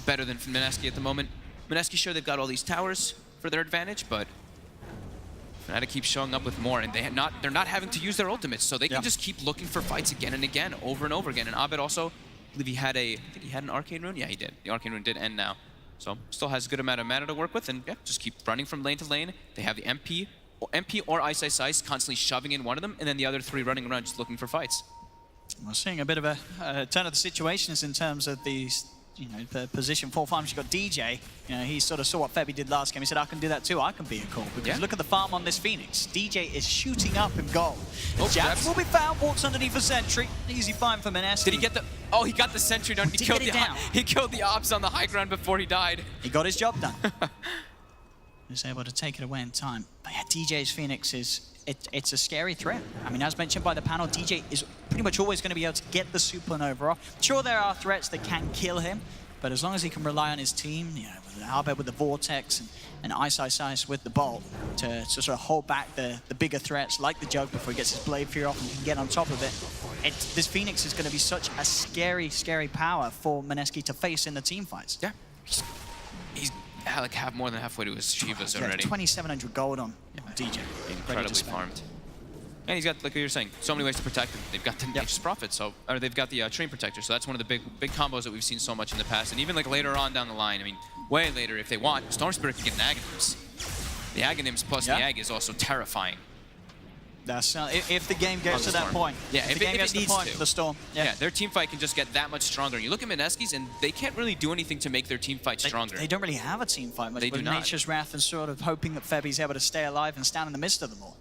better than Mineski at the moment. Mineski, sure, they've got all these towers for their advantage, but Fnatic keeps showing up with more, and they're not having to use their ultimates, so they can just keep looking for fights again and again, over and over again. And Abed also, I believe I think he had an Arcane Rune? Yeah, he did. The Arcane Rune did end now. So still has a good amount of mana to work with, and yeah, just keep running from lane to lane. They have the MP or Ice constantly shoving in one of them, and then the other 3 running around just looking for fights. We're seeing a bit of a turn of the situations in terms of these, the position 4 farms. You've got DJ. He sort of saw what Febby did last game. He said, I can do that too. I can be a call. Because look at the farm on this Phoenix. DJ is shooting up in goal. Japs will be found, walks underneath a sentry. Easy find for Mineski. Did he get the... Oh, he got the sentry down. He killed the Obs on the high ground before he died. He got his job done. He was able to take it away in time. But yeah, DJ's Phoenix it's a scary threat. I mean, as mentioned by the panel, DJ is pretty much always going to be able to get the Supernova off. Sure, there are threats that can kill him, but as long as he can rely on his team, with Abed with the Vortex and Ice with the Bolt to sort of hold back the bigger threats like the Jug before he gets his Blade Fury off and can get on top of it. This Phoenix is going to be such a scary, scary power for Mineski to face in the team fights. Yeah, he's like more than halfway to his Shivas already. 2,700 gold on DJ. Incredibly farmed. And he's got, like you were saying, so many ways to protect him. They've got the Nature's Prophet, or they've got the Train Protector, so that's one of the big combos that we've seen so much in the past. And even like later on down the line, I mean, way later, if they want, Storm Spirit can get an Aghanims. The Aghanims plus the Ag is also terrifying. That's if the game gets to that point. Yeah, if the game gets to the point for the Storm. Yeah, their team fight can just get that much stronger. You look at Mineski's, and they can't really do anything to make their team fight stronger. They don't really have a team fight much. They do not. Nature's Wrath and sort of hoping that Febby's able to stay alive and stand in the midst of them all.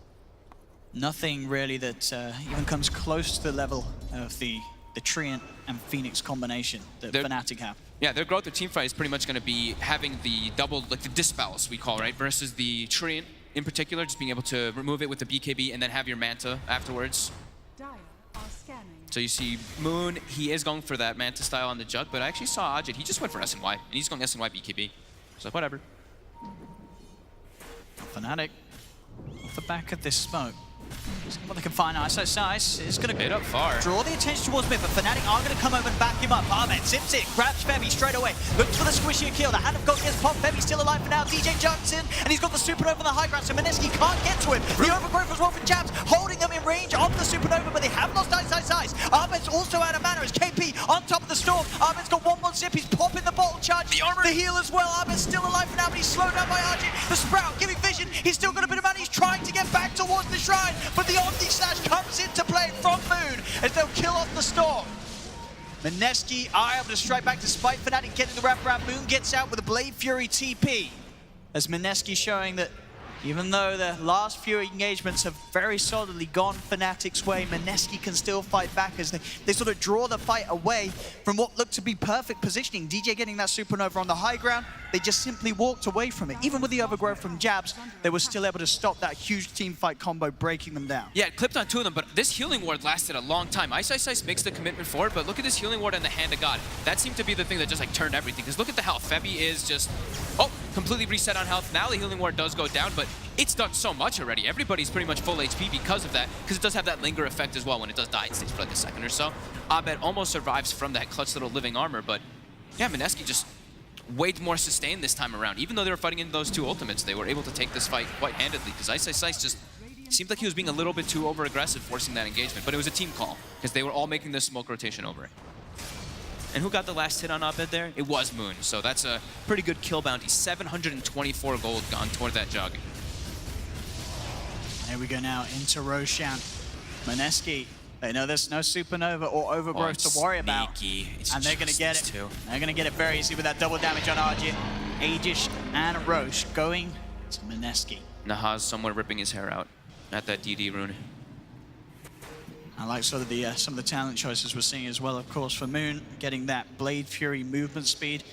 Nothing really that even comes close to the level of the Treant and Phoenix combination that Fnatic have. Yeah, their growth, their team fight is pretty much going to be having the double, like the Dispels we call, right? Versus the Treant in particular, just being able to remove it with the BKB and then have your Manta afterwards. Dire are scanning. So you see Moon, he is going for that Manta style on the Jug, but I actually saw Ajit, he just went for SNY, and he's going SNY BKB. So like, whatever. Fnatic, off the back of this smoke, What they can find ISO Size is going Hit to up far. draw the attention towards mid, but Fnatic are going to come over and back him up. Ahmed zips it, grabs Febby straight away, looks for the squishy kill. The Hand of God gets popped. Febby's still alive for now. DJ jumps in, and he's got the Supernova on the high ground, so Meneski can't get to him. The overgrowth as well from Jabs, holding them in range of the Supernova, but they have lost Size. Ahmed's also out of mana as KP on top of the storm. Ahmed's got one more zip, he's popping the bottle charge. The armor, the heal as well. Ahmed's still alive for now, but he's slowed down by Arjit. The Sprout giving vision, he's still got a bit of mana, he's trying to get back towards the shrine, but the Omni Slash comes into play from Moon as they'll kill off the storm. Meneski are able to strike back despite Fnatic getting the wraparound. Moon gets out with a Blade Fury TP as Meneski showing that even though the last few engagements have very solidly gone Fnatic's way, Meneski can still fight back as they sort of draw the fight away from what looked to be perfect positioning. DJ getting that Supernova on the high ground, they just simply walked away from it. Even with the overgrowth from Jabs, they were still able to stop that huge team fight combo, breaking them down. Yeah, it clipped on two of them, but this healing ward lasted a long time. Ice makes the commitment forward, but look at this healing ward and the Hand of God. That seemed to be the thing that just like turned everything, because look at the health. Febby is just, completely reset on health. Now the healing ward does go down, but it's done so much already. Everybody's pretty much full HP because of that, because it does have that linger effect as well. When it does die, it stays for like a second or so. Abed almost survives from that clutch little living armor, but yeah, Meneski just way more sustained this time around. Even though they were fighting into those two ultimates, they were able to take this fight quite handedly, because Ice just seemed like he was being a little bit too over-aggressive forcing that engagement, but it was a team call, because they were all making this smoke rotation over it. And who got the last hit on Abed there? It was Moon, so that's a pretty good kill bounty. 724 gold gone toward that jug. There we go now into Roshan. Meneski, they know there's no Supernova or overgrowth to worry about. And they're going to get it. They're going to get it very easy with that double damage on Arjit. Aegis and Roche going to Meneski. Nahaz somewhere ripping his hair out at that DD rune. I like sort of the some of the talent choices we're seeing as well, of course, for Moon, getting that Blade Fury movement speed.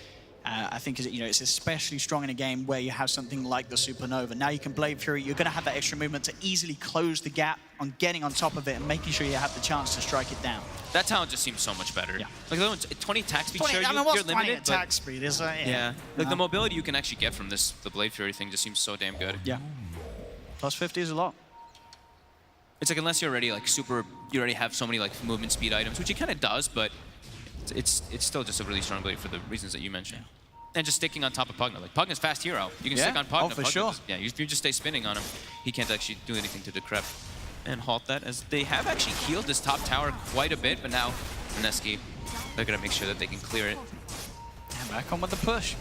I think it's especially strong in a game where you have something like the Supernova. Now you can Blade Fury, you're going to have that extra movement to easily close the gap on getting on top of it and making sure you have the chance to strike it down. That talent just seems so much better. Yeah. Like the other one's 20 attack speed, 20, sure, I mean, what's you're limited, attack speed, is it? Yeah. Like the mobility you can actually get from this, the Blade Fury thing just seems so damn good. Yeah. Plus 50 is a lot. It's like unless you're already like super, you already have so many like movement speed items, which he kind of does, but it's still just a really strong blade for the reasons that you mentioned. And just sticking on top of Pugna. Like Pugna's fast hero. You can stick on Pugna. Oh, for sure. Yeah, you just stay spinning on him. He can't actually do anything to Decrep and halt that, as they have actually healed this top tower quite a bit, but now Meneski, they're gonna make sure that they can clear it. And back on with the push.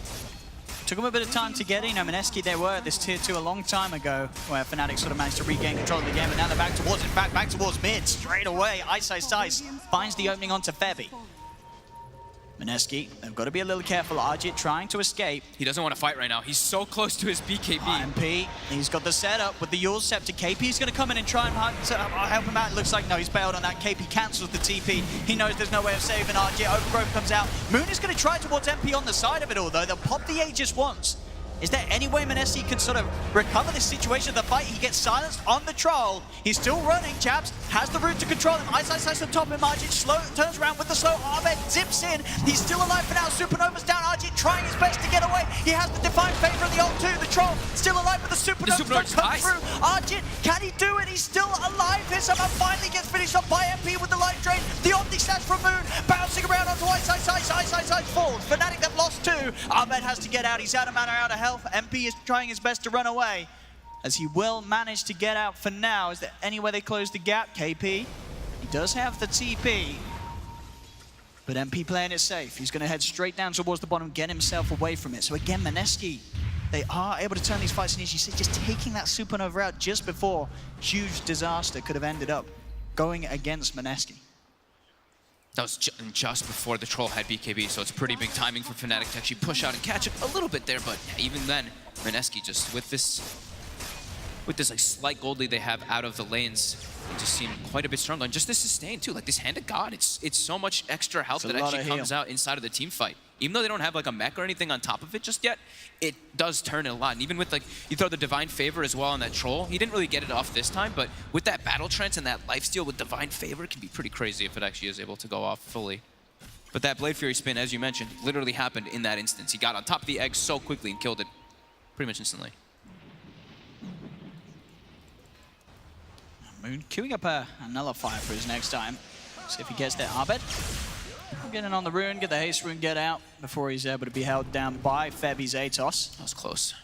Took them a bit of time to get in. Meneski, they were at this tier 2 a long time ago, where Fnatic sort of managed to regain control of the game, but now they're back towards it. Back towards mid, straight away. Ice finds the opening onto Febby. Meneski, they've got to be a little careful. Arjit trying to escape. He doesn't want to fight right now. He's so close to his BKB. IMP, he's got the setup with the Eul's Scepter. KP's going to come in and try and help him out. It looks like, no, he's bailed on that. KP cancels the TP. He knows there's no way of saving Arjit. Overgrowth comes out. Moon is going to try towards MP on the side of it all, though. They'll pop the Aegis once. Is there any way Meneski can sort of recover this situation of the fight? He gets silenced on the troll. He's still running. Jabs has the route to control him. Ice on top of him. Arjit turns around with the slow. Ahmed zips in. He's still alive for now. Supernova's down. Arjit trying his best to get away. He has the Divine Favor of the ult too. The troll still alive with the Supernova. Come through. Arjit, can he do it? He's still alive here. Somehow finally gets finished up by MP with the life drain. The Omni Slash from Moon. Bouncing around onto Ice falls. Fnatic have lost 2. Ahmed has to get out. He's out of mana, out of health. MP is trying his best to run away, as he will manage to get out for now. Is there any way they close the gap? KP, he does have the TP, but MP playing it safe. He's going to head straight down towards the bottom, get himself away from it. So again, Meneski, they are able to turn these fights, and as you said, just taking that Supernova out just before, huge disaster could have ended up going against Meneski. That was just before the troll had BKB, so it's pretty big timing for Fnatic to actually push out and catch it a little bit there, but even then, Meneski just with this like slight gold lead they have out of the lanes, they just seem quite a bit stronger. And just this sustain too, like this Hand of God, it's so much extra health that actually comes out inside of the team fight. Even though they don't have like a mech or anything on top of it just yet, it does turn it a lot. And even with like, you throw the Divine Favor as well on that troll, he didn't really get it off this time, but with that Battle Trance and that lifesteal with Divine Favor, it can be pretty crazy if it actually is able to go off fully. But that Blade Fury spin, as you mentioned, literally happened in that instance. He got on top of the egg so quickly and killed it pretty much instantly. Moon queuing up a nullifier for his next time. See if he gets there. Abed getting on the rune, get the haste rune, get out before he's able to be held down by Febi's Atos. That was close.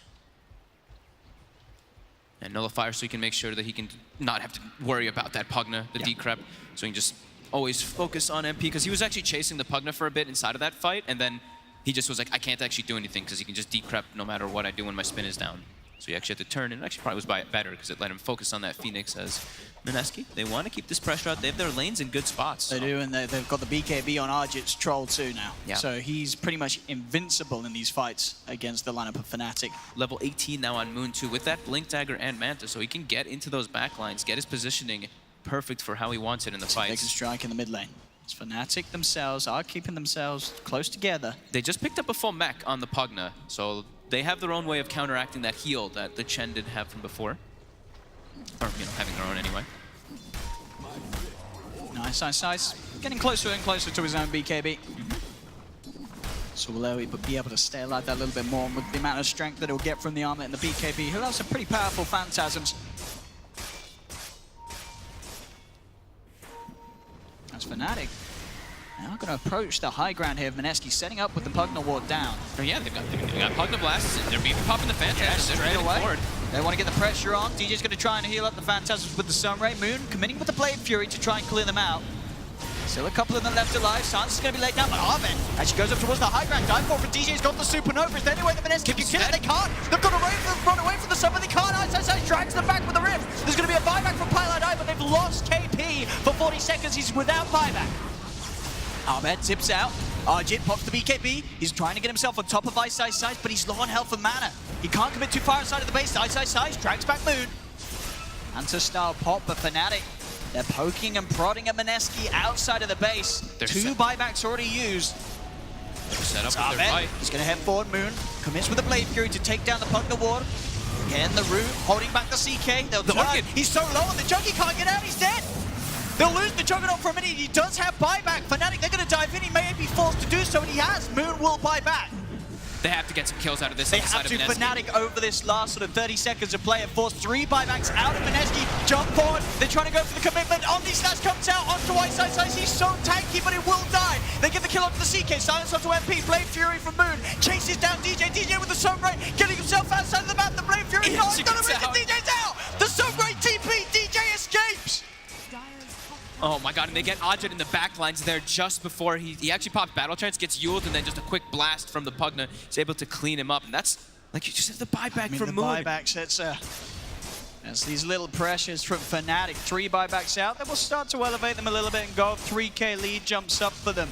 And nullifier so he can make sure that he can not have to worry about that Pugna, the decrep. So he can just always focus on MP, because he was actually chasing the Pugna for a bit inside of that fight, and then he just was like, I can't actually do anything because he can just decrep no matter what I do when my spin is down. So he actually had to turn, and it actually probably was better because it let him focus on that Phoenix as Mineski. They want to keep this pressure out. They have their lanes in good spots. They do, and they've got the BKB on Arjit's troll too now. Yeah. So he's pretty much invincible in these fights against the lineup of Fnatic. Level 18 now on Moon 2 with that Blink Dagger and Manta, so he can get into those backlines, get his positioning perfect for how he wants it in the They can fights. strike in the mid lane. It's Fnatic themselves are keeping themselves close together. They just picked up a full mech on the Pugna, so they have their own way of counteracting that heal that the Chen didn't have from before. Or, you know, having their own anyway. Nice, nice, nice. Getting closer and closer to his own BKB. So will he be able to stay alive that little bit more with the amount of strength that he'll get from the armlet and the BKB. He'll have some pretty powerful phantasms. That's Fnatic. Now going to approach the high ground here of Mineski, setting up with the Pugna ward down. Oh yeah, they've got Pugna Blasts, and they're beefing popping the Phantasms. Yeah, They're straight moving away. forward. They want to get the pressure on. DJ's going to try and heal up the Phantasms with the Sunray. Moon committing with the Blade Fury to try and clear them out. Still a couple of them left alive. Sans is going to be laid down, but Arben actually goes up towards the high ground. Dive for DJ's got the Supernova. Is there any way that Mineski can kill it? They can't. They've got to run away from the sun, but they can't. Ice drags them back with the Rift. There's going to be a buyback from Pilot Eye, but they've lost KP for 40 seconds. He's without buyback. Ahmed zips out. Arjit pops the BKB. He's trying to get himself on top of Ice, but he's low on health and mana. He can't commit too far inside of the base. Ice drags back Moon. Hunter-style pop, but Fnatic, they're poking and prodding at Mineski outside of the base. Two buybacks already used. They're set up with their fight. He's going to head forward. Moon commits with the Blade Fury to take down the Pugna ward. Again, the root holding back the CK. They'll turn. He's so low on the Junkie, can't get out. He's dead. They'll lose the Juggernaut for a minute. He does have buyback. Fnatic, they're going to dive in. He may be forced to do so, and he has. Moon will buy back. They have to get some kills out of this. They have to. Fnatic over this last sort of 30 seconds of play have forced 3 buybacks out of Mineski. Jump forward. They're trying to go for the commitment. Omni Slash comes out onto Ice. He's so tanky, but it will die. They get the kill onto the CK. Silence onto MP. Blade Fury from Moon. Chases down DJ. DJ with the Sunray. Getting himself outside of the map. The Blade Fury can't. DJ's out. The Sunray TP. DJ escapes. Oh my god, and they get Ajit in the back lines there just before he actually pops Battle Trance, gets Yuled, and then just a quick blast from the Pugna is able to clean him up. And that's, like, you just have the buyback from Moon. The buybacks, that's these little pressures from Fnatic. 3 buybacks out, that will start to elevate them a little bit and go. 3K lead jumps up for them.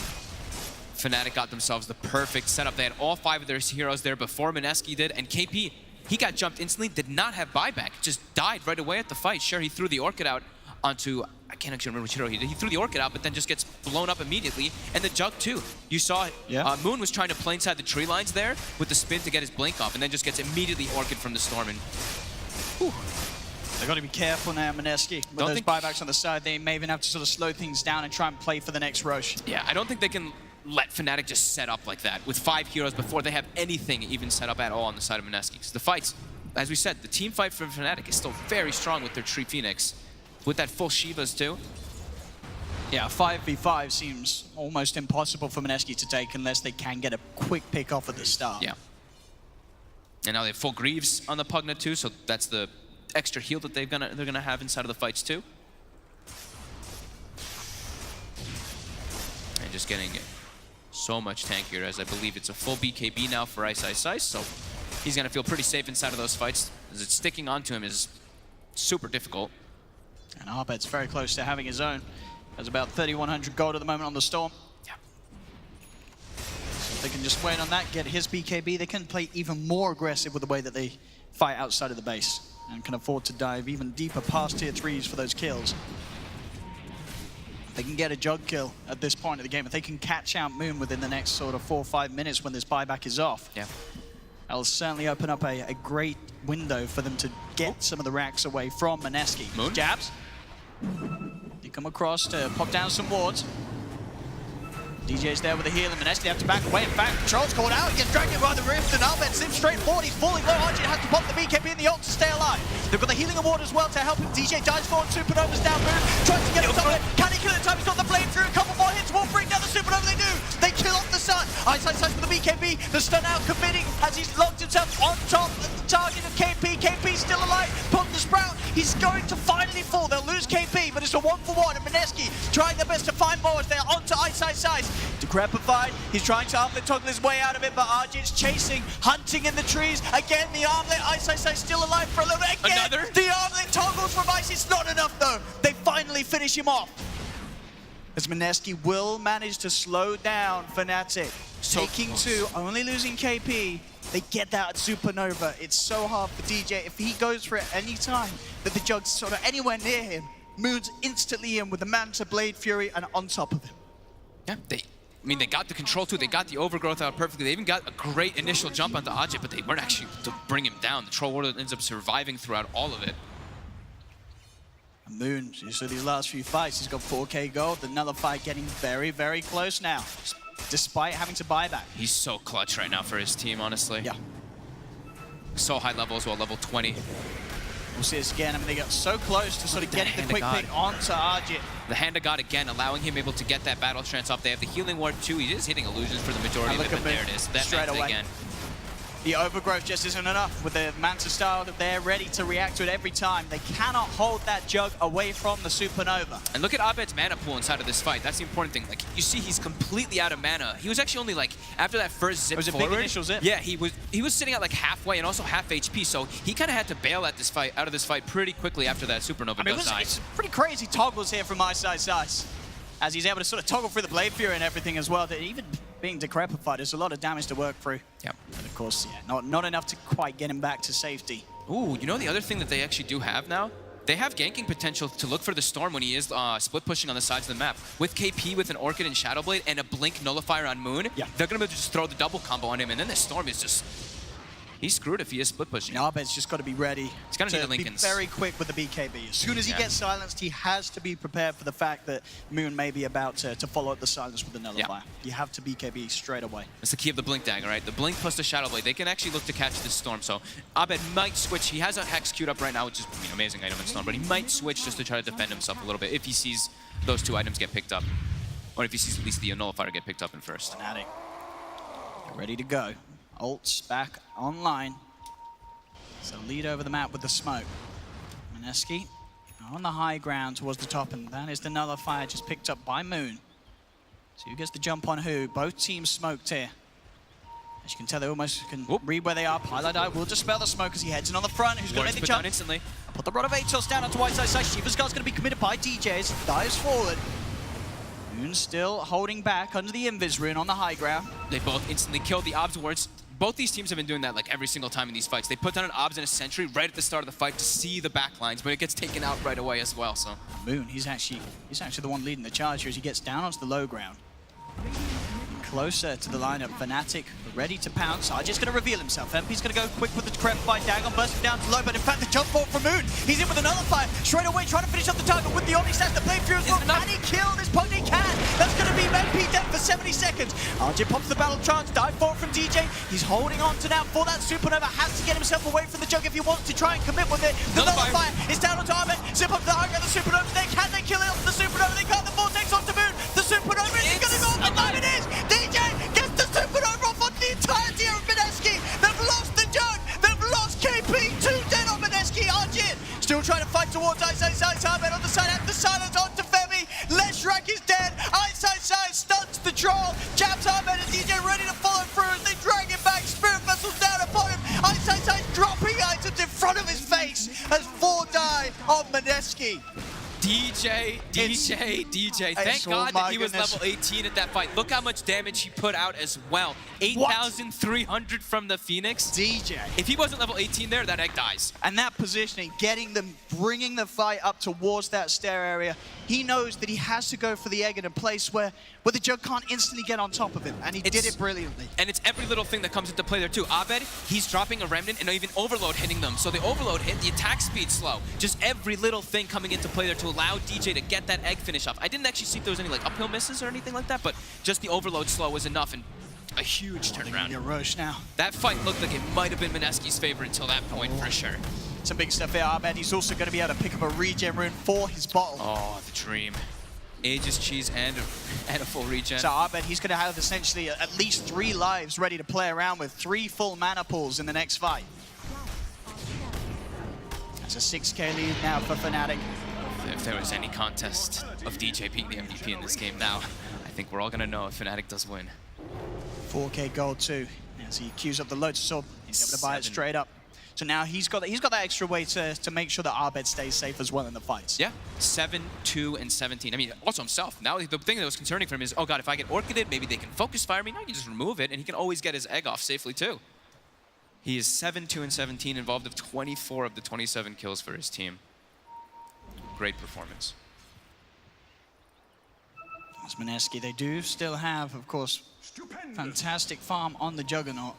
Fnatic got themselves the perfect setup. They had all 5 of their heroes there before Mineski did, and KP, he got jumped instantly, did not have buyback, just died right away at the fight. Sure, he threw the Orchid out onto, I can't actually remember which hero he did. He threw the Orchid out, but then just gets blown up immediately. And the Jug too. You saw it. Moon was trying to play inside the tree lines there with the spin to get his blink off, and then just gets immediately Orchid from the Storm. And They've got to be careful now, Mineski. With those buybacks on the side, they may even have to sort of slow things down and try and play for the next Roche. Yeah, I don't think they can let Fnatic just set up like that with 5 heroes before they have anything even set up at all on the side of Mineski. Because the fights, as we said, the team fight for Fnatic is still very strong with their Tree Phoenix. With that full Shivas too. Yeah, 5v5 seems almost impossible for Mineski to take unless they can get a quick pick off at the start. Yeah. And now they have full Greaves on the Pugna too, so that's the extra heal that they're gonna have inside of the fights too. And just getting so much tankier, as I believe it's a full BKB now for Ice. So he's gonna feel pretty safe inside of those fights, as it's sticking onto him is super difficult. And Arbed's very close to having his own. Has about 3,100 gold at the moment on the Storm. Yeah. So if they can just wait on that, get his BKB, they can play even more aggressive with the way that they fight outside of the base and can afford to dive even deeper past tier 3s for those kills. If they can get a Jug kill at this point of the game, if they can catch out Moon within the next sort of 4 or 5 minutes when this buyback is off, that'll certainly open up a great window for them to get some of the racks away from Mineski. Moon? Jabs. They come across to pop down some wards. DJ's there with a heal, and Meneski have to back away. In fact, Troll's called out, he gets dragged in by the rift, and Abed slips straight forward. He's falling low. Arjun has to pop the BKB in the ult to stay alive. They've got the healing award as well to help him. DJ dies forward, Supernova's down move, tries to get him somewhere. Can he kill it in time? He's got the flame through. A couple more hits will bring down the Supernova. They do. They kill off the Sun. Eyesight sights with the BKB. The stun out committing as he's locked himself on top of the target of KP. KP still alive. Pump the Sprout. He's going to finally fall. They'll lose KP, but it's a 1-for-1. And Meneski trying their best to find more as they're onto Eyesight sights. Decrepified. He's trying to armlet toggle his way out of it, but Arjun's chasing, hunting in the trees. Again, the armlet. Eyesight sights still alive for a little bit. Again, Another? the armlet toggles from Ice. It's not enough though. They finally finish him off. As Meneski will manage to slow down Fnatic. Taking two, only losing KP. They get that at Supernova. It's so hard for DJ. If he goes for it any time that the Jug's sort of anywhere near him, Moon's instantly in with the Manta, Blade Fury, and on top of him. Yeah, they got the control too. They got the overgrowth out perfectly. They even got a great initial jump onto Ajit, but they weren't actually able to bring him down. The Troll Warlord ends up surviving throughout all of it. Moon, so these last few fights, he's got 4K gold. The Nullify getting very, very close now, despite having to buy back. He's so clutch right now for his team, honestly. Yeah. So high level as well, level 20. We'll see this again. I mean, they got so close to sort of getting the quick pick onto Ajit. The Hand of God again, allowing him able to get that battle trance off. They have the healing ward too. He is hitting illusions for the majority of it, but there it is. That straight Manta away. again. The overgrowth just isn't enough with the Manta style that they're ready to react to it every time. They cannot hold that Jug away from the Supernova. And look at Abed's mana pool inside of this fight. That's the important thing. Like, you see he's completely out of mana. He was actually only like, after that first zip It was a forward, big initial zip. Yeah, he was sitting at like halfway and also half HP, so he kind of had to bail at this fight, out of this fight pretty quickly after that Supernova does die. It's pretty crazy toggles here from Eyesight Sights, as he's able to sort of toggle through the Blade Fury and everything as well. That even being decrepified, there's a lot of damage to work through. Yep. And of course, yeah, not enough to quite get him back to safety. Ooh, you know the other thing that they actually do have now? They have ganking potential to look for the Storm when he is split pushing on the sides of the map. With KP, with an Orchid and Shadowblade, and a Blink Nullifier on Moon, yeah, they're going to just throw the double combo on him, and then the Storm is just... He's screwed if he is split pushing. Abed's just got to be ready. He's got to need the be Lincolns. very quick with the BKB. As soon as he gets silenced, he has to be prepared for the fact that Moon may be about to follow up the silence with the Nullifier. You have to BKB straight away. That's the key of the Blink Dagger, right? The Blink plus the Shadowblade, they can actually look to catch this Storm. So Abed might switch. He has a Hex queued up right now, which is an amazing item in Storm, but he might switch just to try to defend himself a little bit if he sees those two items get picked up. Or if he sees at least the Nullifier get picked up in first. Fnatic, ready to go. Ults back online. So lead over the map with the smoke. Meneski on the high ground towards the top, and that is the Nullifier just picked up by Moon. So who gets the jump on who? Both teams smoked here. As you can tell, they almost can read where they are. Highlight Eye will dispel the smoke as he heads in on the front. Who's going to make the jump? Instantly. Put the Rod of Atos down onto Whiteside side. Shiva's Guard's going to be committed by DJs. Dives forward. Moon still holding back under the Invis rune on the high ground. They both instantly killed the Obs wards. Both these teams have been doing that like every single time in these fights. They put down an Obs and a Sentry right at the start of the fight to see the backlines, but it gets taken out right away as well. So Moon, he's actually the one leading the charge here as he gets down onto the low ground. Closer to the lineup, Fnatic ready to pounce. Ajit's going to reveal himself. MP's going to go quick with the Decrepified Dagon, bursting down to low, but in fact the jump ball from Moon. He's in with another fire, straight away trying to finish up the target with the Omni Slash, the Blade Fury as well. Can he kill this Puggy? Can. That's going to be MP dead for 70 seconds. Ajit pops the battle chance, dive forward from DJ. He's holding on to now for that Supernova, has to get himself away from the Jug if he wants to try and commit with it. The Nullifier is down on target. Zip up the high ground, the Supernova there. Can they kill it off the Supernova? They cut the Vortex onto Moon. The Supernova is going to go off the time. It is. DJ gets the Supernova off on the entirety of Meneski. They've lost the Jug. They've lost KP. 2 dead on Meneski. Arjun still trying to fight towards Eyesight Sights. Ahmed on the side. At the silence onto Femi. Leshrac is dead. Eyesight Sights stuns the Troll. Jabs Ahmed and DJ ready to follow through as they drag him back. Spirit Vessel's down upon him. Eyesight Sights dropping items in front of his face as 4 die on Meneski. DJ. Thank God that he was level 18 at that fight. Look how much damage he put out as well. 8,300 from the Phoenix. DJ. If he wasn't level 18 there, that egg dies. And that positioning, getting them, bringing the fight up towards that stair area, he knows that he has to go for the egg in a place where the Jug can't instantly get on top of him, and he did it brilliantly. And it's every little thing that comes into play there too. Abed, he's dropping a Remnant and even Overload hitting them. So the Overload hit, the attack speed slow. Just every little thing coming into play there to allow DJ to get that egg finish off. I didn't actually see if there was any like uphill misses or anything like that, but just the overload slow was enough, and a huge turnaround. Your Roche now. That fight looked like it might have been Mineski's favor until that point for sure. Some big stuff here. Abed, he's also going to be able to pick up a regen rune for his bottle. Oh, the dream. Aegis cheese and a full regen. So Abed, he's going to have essentially at least 3 lives ready to play around with, 3 full mana pools in the next fight. That's a 6k lead now for Fnatic. If there was any contest of DJ being the MVP in this game now, I think we're all going to know if Fnatic does win. 4k gold too. As he queues up the Lotus Orb, he's able to buy it 7. straight up. So now he's got that extra way to make sure that Abed stays safe as well in the fights. Yeah, 7, 2, and 17. I mean, also himself. Now the thing that was concerning for him is, oh god, if I get Orchided, maybe they can focus fire me. Now he can just remove it, and he can always get his egg off safely too. He is 7, 2, and 17, involved of 24 of the 27 kills for his team. Great performance. As Mineski, they do still have, of course, fantastic farm on the Juggernaut.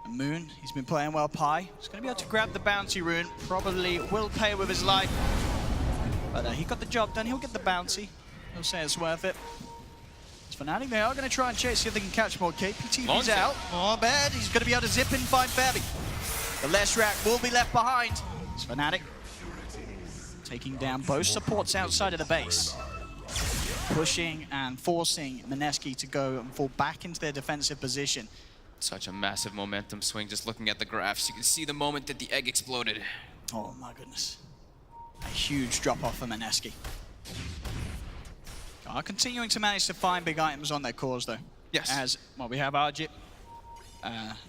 And Moon, he's been playing well. Pi, he's going to be able to grab the bounty rune. Probably will pay with his life. But he got the job done. He'll get the bounty. He'll say it's worth it. As Fnatic, they are going to try and chase, see if they can catch more. KPTV's out. Oh, bad. He's going to be able to zip in, find Fabi. The Leshrac will be left behind. It's Fnatic taking down both supports outside of the base. Pushing and forcing Mineski to go and fall back into their defensive position. Such a massive momentum swing, just looking at the graphs. You can see the moment that the egg exploded. Oh my goodness. A huge drop off for Mineski. Are continuing to manage to find big items on their cores though. Yes. As, well, we have Arjit.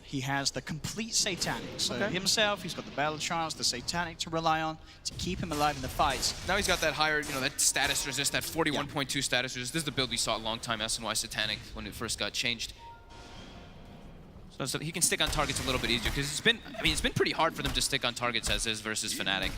He has the complete Satanic. So himself, he's got the Bellatrons, the Satanic to rely on to keep him alive in the fights. Now he's got that higher, that status resist, that 41.2 status resist. This is the build we saw a long time, SNY Satanic, when it first got changed. So he can stick on targets a little bit easier, because it's been pretty hard for them to stick on targets as is versus Fnatic.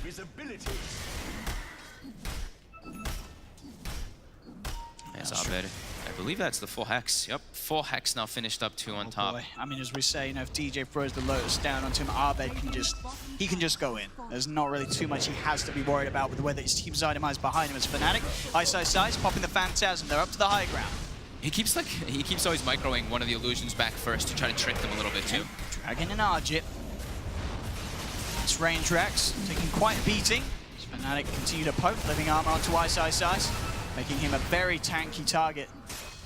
As Abed, I believe that's the full hex. Yep, full hex now finished up 2 on top. Boy. I mean, as we say, if DJ throws the Lotus down onto him, Abed can just go in. There's not really too much he has to be worried about with the way that his team's itemized behind him as Fnatic. Ice, popping the Phantasm. They're up to the high ground. He keeps always microing one of the illusions back first to try to trick them a little bit too. Dragon and Arjit. It's Range Rex taking quite a beating. Fnatic continue to poke, living armor onto Ice, making him a very tanky target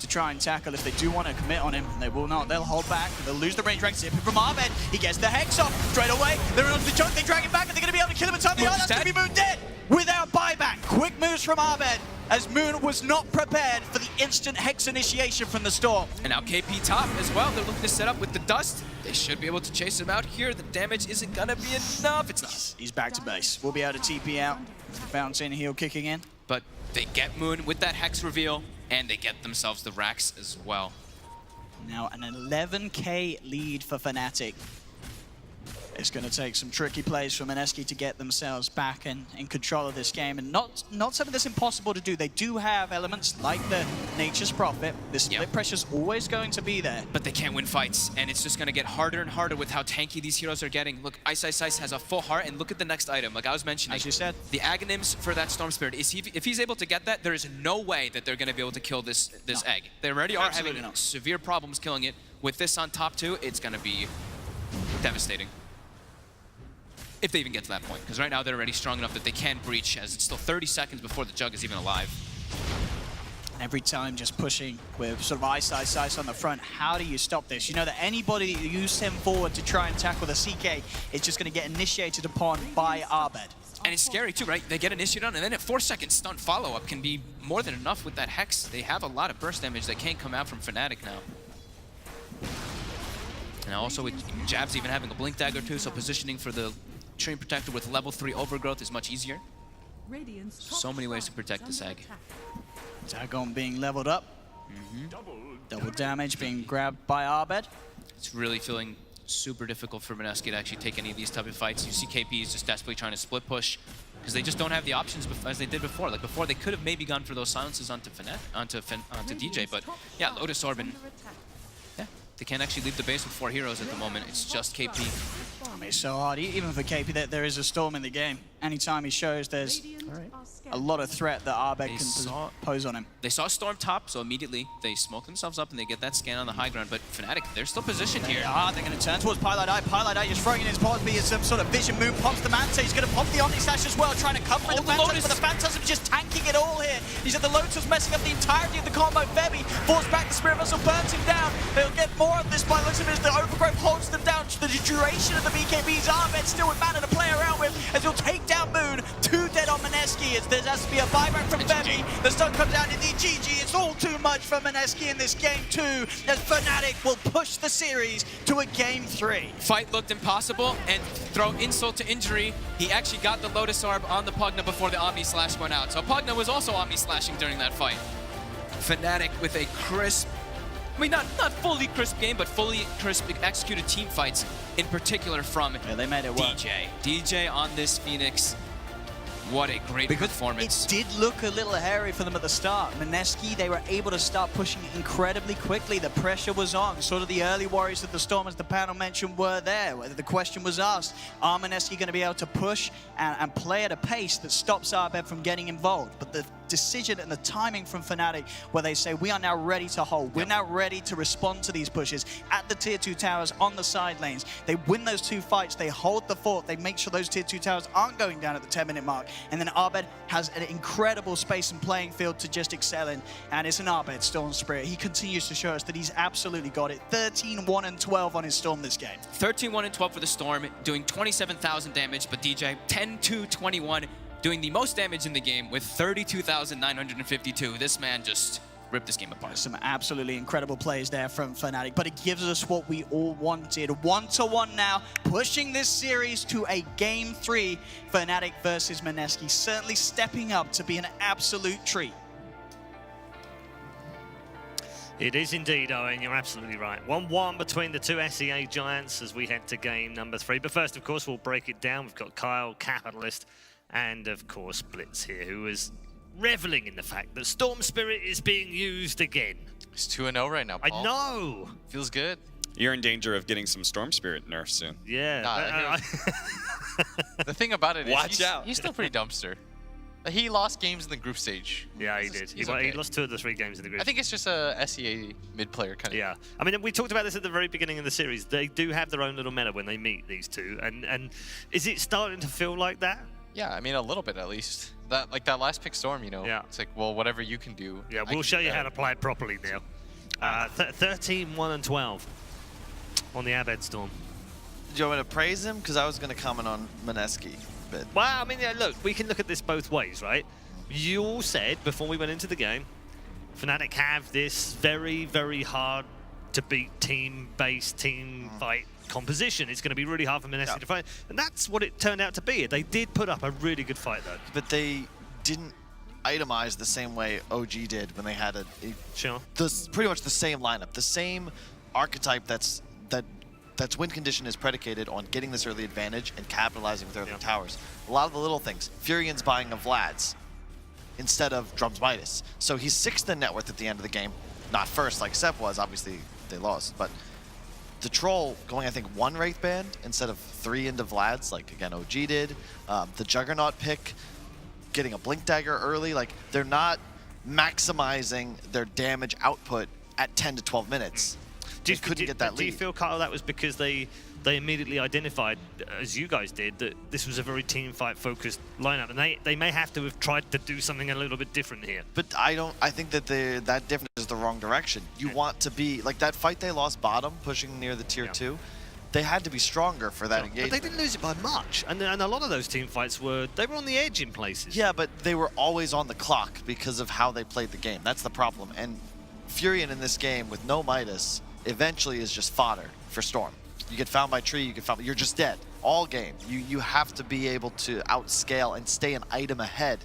to try and tackle if they do want to commit on him. They will not. They'll hold back. They'll lose the Range Rex. Zipping from Abed. He gets the Hex off straight away. They're onto the choke. They drag him back, and they're going to be able to kill him in time. That's going to be Moon dead without buyback. Quick moves from Abed, as Moon was not prepared for the instant Hex initiation from the Storm. And now KP top as well. They're looking to set up with the dust. They should be able to chase him out here. The damage isn't going to be enough. It's not. He's back to base. We'll be able to TP out. Bounce in, heal kicking in. But they get Moon with that Hex reveal, and they get themselves the racks as well. Now an 11k lead for Fnatic. It's going to take some tricky plays from Mineski to get themselves back in control of this game, and not something that's impossible to do. They do have elements like the Nature's Prophet. The split pressure's always going to be there. But they can't win fights, and it's just going to get harder and harder with how tanky these heroes are getting. Look, Ice has a full heart, and look at the next item. Like I was mentioning, as you said, the Aghanims for that Storm Spirit. If he's able to get that, there is no way that they're going to be able to kill this egg. They already are having severe problems killing it. With this on top too, it's going to be devastating. If they even get to that point, because right now they're already strong enough that they can breach, as it's still 30 seconds before the Jug is even alive. And every time just pushing with sort of Ice on the front. How do you stop this? You know that anybody that you send forward to try and tackle the CK is just going to get initiated upon by Abed. And it's scary too, right? They get initiated on, and then at 4 seconds stun follow-up can be more than enough with that Hex. They have a lot of burst damage that can't come out from Fnatic now. And also with Jabs even having a Blink Dagger too, so positioning for the Treant Protector with level 3 overgrowth is much easier. So many ways to protect this egg. Dagon being leveled up. Double damage being grabbed by Abed. It's really feeling super difficult for Mineski to actually take any of these type of fights. You see KP is just desperately trying to split push because they just don't have the options as they did before. Like before, they could have maybe gone for those silences onto DJ, but yeah, Lotus Orb and They can't actually leave the base with 4 heroes at the moment. It's just KP. I mean, it's so hard. Even for KP, there is a Storm in the game. Anytime he shows there's a lot of threat that Abed can pose on him. They saw Storm top, so immediately they smoke themselves up and they get that scan on the high ground. But Fnatic, they're still positioned here. They're going to turn towards Pilot Eye. Pilot Eye just throwing in his Posby as some sort of vision move. Pops the Manta. He's going to pop the Omni Slash as well, trying to cover the Phantasm, but the Phantasm just tanking it all here. He's at the Lotus, messing up the entirety of the combo. Febby falls back. The Spirit Vessel burns him down. They'll get more of this by looks of it as the Overgrowth holds them down. The duration of the BKBs. Abed still with mana to play around with as he'll take down Moon. 2 dead on Mineski as there has to be a buyback from Febby. The stun comes out in the GG. It's all too much for Mineski in this game 2 as Fnatic will push the series to a game 3. Fight looked impossible, and throw insult to injury, he actually got the Lotus Orb on the Pugna before the Omni Slash went out. So Pugna was also Omni Slashing during that fight. Fnatic with a crisp, I mean, not fully crisp game, but fully crisp executed team fights, in particular from They made it work. DJ on this Phoenix. What a great performance. It did look a little hairy for them at the start. Mineski, they were able to start pushing incredibly quickly. The pressure was on. Sort of the early worries of the Storm, as the panel mentioned, were there. The question was asked, are Mineski going to be able to push and play at a pace that stops Abed from getting involved? But the decision and the timing from Fnatic, where they say, we are now ready to hold. We're now ready to respond to these pushes at the tier 2 towers on the side lanes. They win those 2 fights. They hold the fort. They make sure those tier 2 towers aren't going down at the 10-minute mark. And then Abed has an incredible space and playing field to just excel in. And it's an Abed Storm Spirit. He continues to show us that he's absolutely got it. 13-1-12 on his Storm this game. 13-1-12 for the Storm, doing 27,000 damage, but DJ 10-2-21, doing the most damage in the game with 32,952. This man just ripped this game apart. Some absolutely incredible plays there from Fnatic, but it gives us what we all wanted. 1-1 now, pushing this series to a game 3. Fnatic versus Mineski, certainly stepping up to be an absolute treat. It is indeed, Owen, you're absolutely right. 1-1 between the 2 SEA giants as we head to game number 3. But first, of course, we'll break it down. We've got Kyle, Capitalist, and of course Blitz here, who is reveling in the fact that Storm Spirit is being used again. It's 2-0 right now, Paul. I know. Feels good. You're in danger of getting some Storm Spirit nerfs soon. Yeah. The thing about it is Watch out. He's still pretty dumpster. He lost games in the group stage. Yeah, he did. He's He okay. lost 2 of the 3 games in the group. I think it's just a SEA mid-player kind of. Yeah, I mean, we talked about this at the very beginning of the series. They do have their own little meta when they meet, these 2, and is it starting to feel like that? Yeah, I mean, a little bit at least. That last pick Storm, you know. Yeah. It's like, well, whatever you can do. Yeah, I we'll can show do you better. how to play it properly now. 13-1-12 on the Abed Storm. Do you want me to praise him? Because I was going to comment on Mineski a bit. Well, I mean, yeah, look, we can look at this both ways, right? You all said before we went into the game, Fnatic have this very, very hard to beat team-based, team fight composition. It's going to be really hard for Mineski to fight. And that's what it turned out to be. They did put up a really good fight, though. But they didn't itemize the same way OG did when they had Sure. pretty much the same lineup, the same archetype that's win condition is predicated on getting this early advantage and capitalizing with early towers. A lot of the little things. Furian's buying a Vlad's instead of Drums Midas. So he's 6th in net worth at the end of the game. Not first like Sep was, obviously they lost, but the Troll going, I think, 1 Wraith Band instead of 3 into Vlad's, like, again, OG did. The Juggernaut pick, getting a Blink Dagger early, like, they're not maximizing their damage output at 10 to 12 minutes. Couldn't get that lead. Do you feel, Kyle, that was because they immediately identified, as you guys did, that this was a very team fight focused lineup, and they may have to have tried to do something a little bit different here. But I think that that difference is the wrong direction. You want to be, like that fight they lost bottom, pushing near the tier 2, they had to be stronger for that engagement. But they didn't lose it by much, and a lot of those team fights they were on the edge in places. Yeah, but they were always on the clock because of how they played the game. That's the problem. And Furion in this game with no Midas eventually is just fodder for Storm. You get found by tree, you're just dead all game. You have to be able to outscale and stay an item ahead.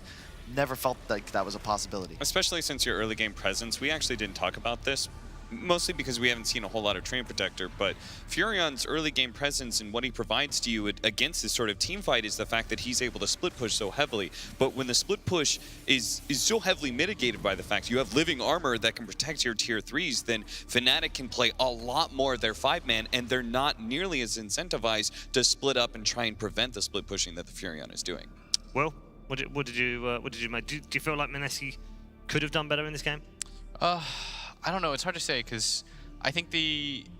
Never felt like that was a possibility. Especially since your early game presence, we actually didn't talk about this, mostly because we haven't seen a whole lot of Train Protector, but Furion's early game presence and what he provides to you against this sort of team fight is the fact that he's able to split push so heavily. But when the split push is so heavily mitigated by the fact you have living armor that can protect your tier 3s, then Fnatic can play a lot more of their 5-man, and they're not nearly as incentivized to split up and try and prevent the split pushing that the Furion is doing. Will, what did you make? Do you feel like Meneski could have done better in this game? I don't know. It's hard to say because I think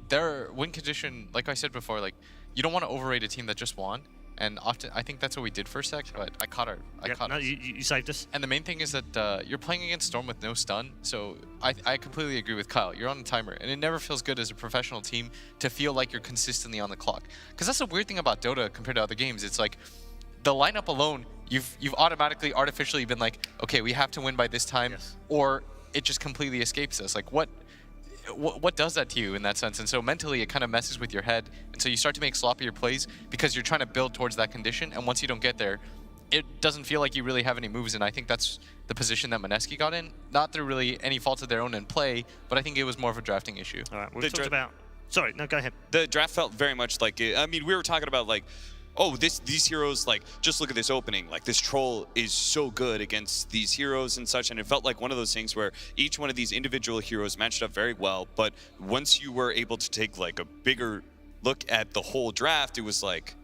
their win condition, like I said before, like you don't want to overrate a team that just won. And often, I think that's what we did for a sec, but I caught us. You saved us. And the main thing is that you're playing against Storm with no stun, so I completely agree with Kyle. You're on a timer, and it never feels good as a professional team to feel like you're consistently on the clock. Because that's the weird thing about Dota compared to other games. It's like the lineup alone, you've automatically, artificially been like, okay, we have to win by this time, or it just completely escapes us. Like what does that to you in that sense? And so mentally it kind of messes with your head, and so you start to make sloppier plays because you're trying to build towards that condition, and once you don't get there, it doesn't feel like you really have any moves. And I think that's the position that Meneski got in, not through really any fault of their own in play, but I think it was more of a drafting issue. All right, we've talked about... Sorry, no, go ahead. The draft felt very much like it. I mean, we were talking about like, oh, these heroes, like, just look at this opening. Like, this troll is so good against these heroes and such. And it felt like one of those things where each one of these individual heroes matched up very well. But once you were able to take, like, a bigger look at the whole draft, it was like,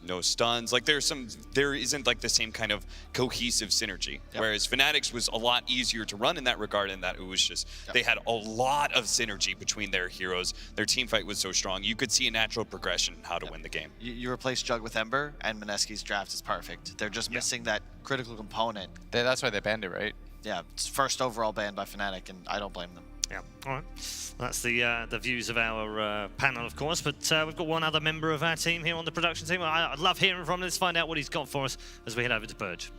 no stuns. Like, there isn't, like, the same kind of cohesive synergy. Yep. Whereas Fnatic's was a lot easier to run in that regard, in that it was just, they had a lot of synergy between their heroes. Their team fight was so strong. You could see a natural progression in how to win the game. You replace Jug with Ember, and Meneski's draft is perfect. They're just missing that critical component. That's why they banned it, right? Yeah, it's first overall ban by Fnatic, and I don't blame them. Yeah, all right. That's the views of our panel, of course, but we've got one other member of our team here on the production team. I'd love hearing from him. Let's find out what he's got for us as we head over to Purge.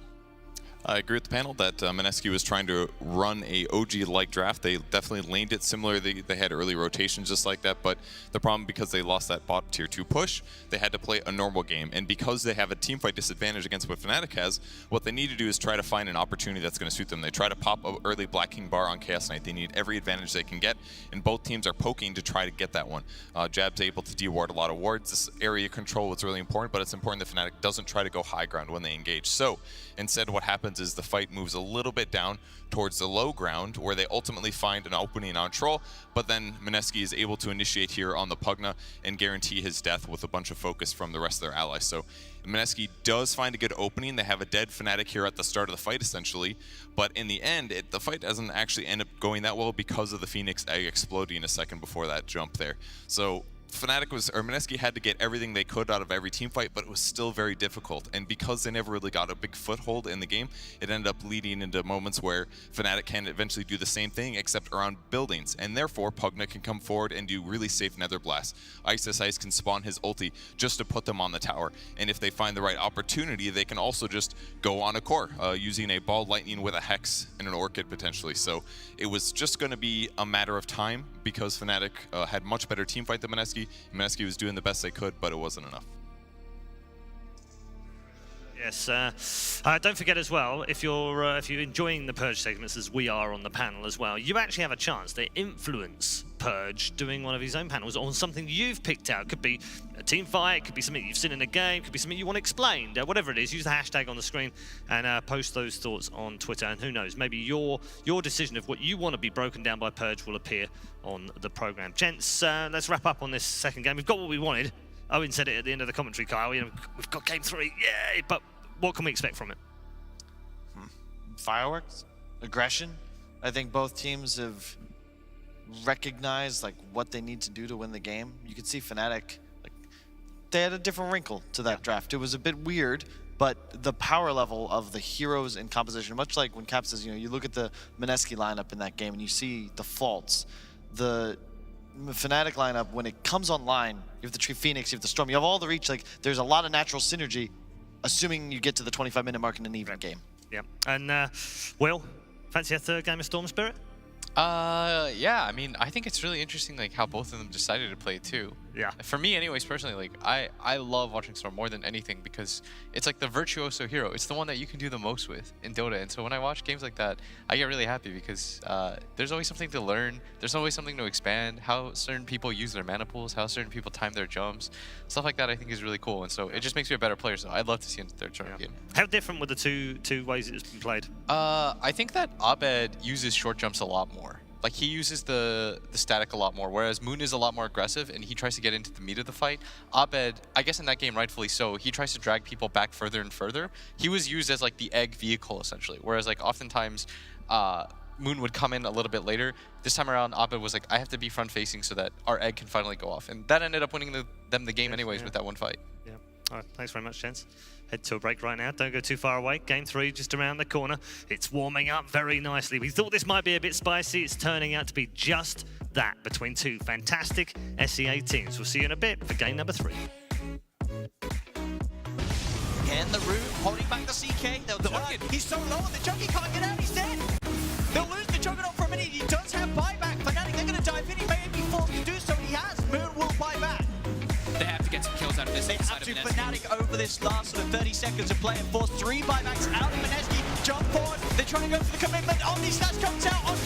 I agree with the panel that Meneski was trying to run a OG-like draft. They definitely laned it similarly. They had early rotations just like that, but the problem, because they lost that bot tier 2 push, they had to play a normal game. And because they have a teamfight disadvantage against what Fnatic has, what they need to do is try to find an opportunity that's going to suit them. They try to pop an early Black King bar on Chaos Knight. They need every advantage they can get, and both teams are poking to try to get that one. Jab's able to de-ward a lot of wards. This area control is really important, but it's important that Fnatic doesn't try to go high ground when they engage. So instead, what happens is the fight moves a little bit down towards the low ground, where they ultimately find an opening on Troll, but then Meneski is able to initiate here on the Pugna and guarantee his death with a bunch of focus from the rest of their allies. So Meneski does find a good opening. They have a dead Fnatic here at the start of the fight, essentially, but in the end, the fight doesn't actually end up going that well because of the Phoenix egg exploding a second before that jump there. So Meneski had to get everything they could out of every team fight, but it was still very difficult. And because they never really got a big foothold in the game, it ended up leading into moments where Fnatic can eventually do the same thing, except around buildings. And therefore, Pugna can come forward and do really safe Nether Blast. Ice can spawn his ulti just to put them on the tower. And if they find the right opportunity, they can also just go on a core, using a Ball Lightning with a Hex and an Orchid potentially. So it was just going to be a matter of time, because Fnatic had much better team fight than Meneski. Meneski was doing the best they could, but it wasn't enough. Yes, don't forget as well, if you're enjoying the Purge segments as we are on the panel as well, you actually have a chance to influence Purge doing one of his own panels on something you've picked out. Could be a team fight, could be something you've seen in a game, could be something you want explained, whatever it is. Use the hashtag on the screen and post those thoughts on Twitter, and who knows, maybe your decision of what you want to be broken down by Purge will appear on the program. Gents, let's wrap up on this second game. We've got what we wanted. Owen said it at the end of the commentary, Kyle. We've got game 3, yay! But what can we expect from it? Fireworks, aggression. I think both teams have recognized like what they need to do to win the game. You could see Fnatic, like, they had a different wrinkle to that draft. It was a bit weird, but the power level of the heroes in composition, much like when Cap says, you look at the Meneski lineup in that game and you see the faults. The Fnatic lineup, when it comes online, you have the Tree Phoenix, you have the Storm, you have all the reach. Like, there's a lot of natural synergy, assuming you get to the 25-minute mark in an even game. Yeah. And Will, fancy a third game of Storm Spirit? Yeah, I mean, I think it's really interesting, like, how both of them decided to play it too. Yeah. For me, anyways, personally, like I love watching Storm more than anything because it's like the virtuoso hero. It's the one that you can do the most with in Dota. And so when I watch games like that, I get really happy because there's always something to learn. There's always something to expand. How certain people use their mana pools, how certain people time their jumps, stuff like that. I think is really cool. And so it just makes me a better player. So I'd love to see in the third tournament game. How different were the two ways it's been played? I think that Abed uses short jumps a lot more. Like he uses the static a lot more, whereas Moon is a lot more aggressive and he tries to get into the meat of the fight. Abed, I guess in that game, rightfully so, he tries to drag people back further and further. He was used as like the egg vehicle essentially, whereas like oftentimes Moon would come in a little bit later. This time around, Abed was like, I have to be front facing so that our egg can finally go off, and that ended up winning them the game anyways with that one fight. Yeah. All right, thanks very much, gents. Head to a break right now. Don't go too far away. Game 3 just around the corner. It's warming up very nicely. We thought this might be a bit spicy. It's turning out to be just that between two fantastic SEA teams. We'll see you in a bit for game number 3. In the room, holding back the CK. He's so low on the Junkie, can't get out, he's dead. They'll lose the Juggernaut for a minute. He does have buyback. Fnatic, they're going to dive in. He may be forced to do so. He has. Moon will buy back. They have to get some kills out of this. They have to. Fnatic over this last sort of 30 seconds of play and force 3 buybacks out of Mineski. Jump forward. They're trying to go for the commitment. Omni Slash comes out on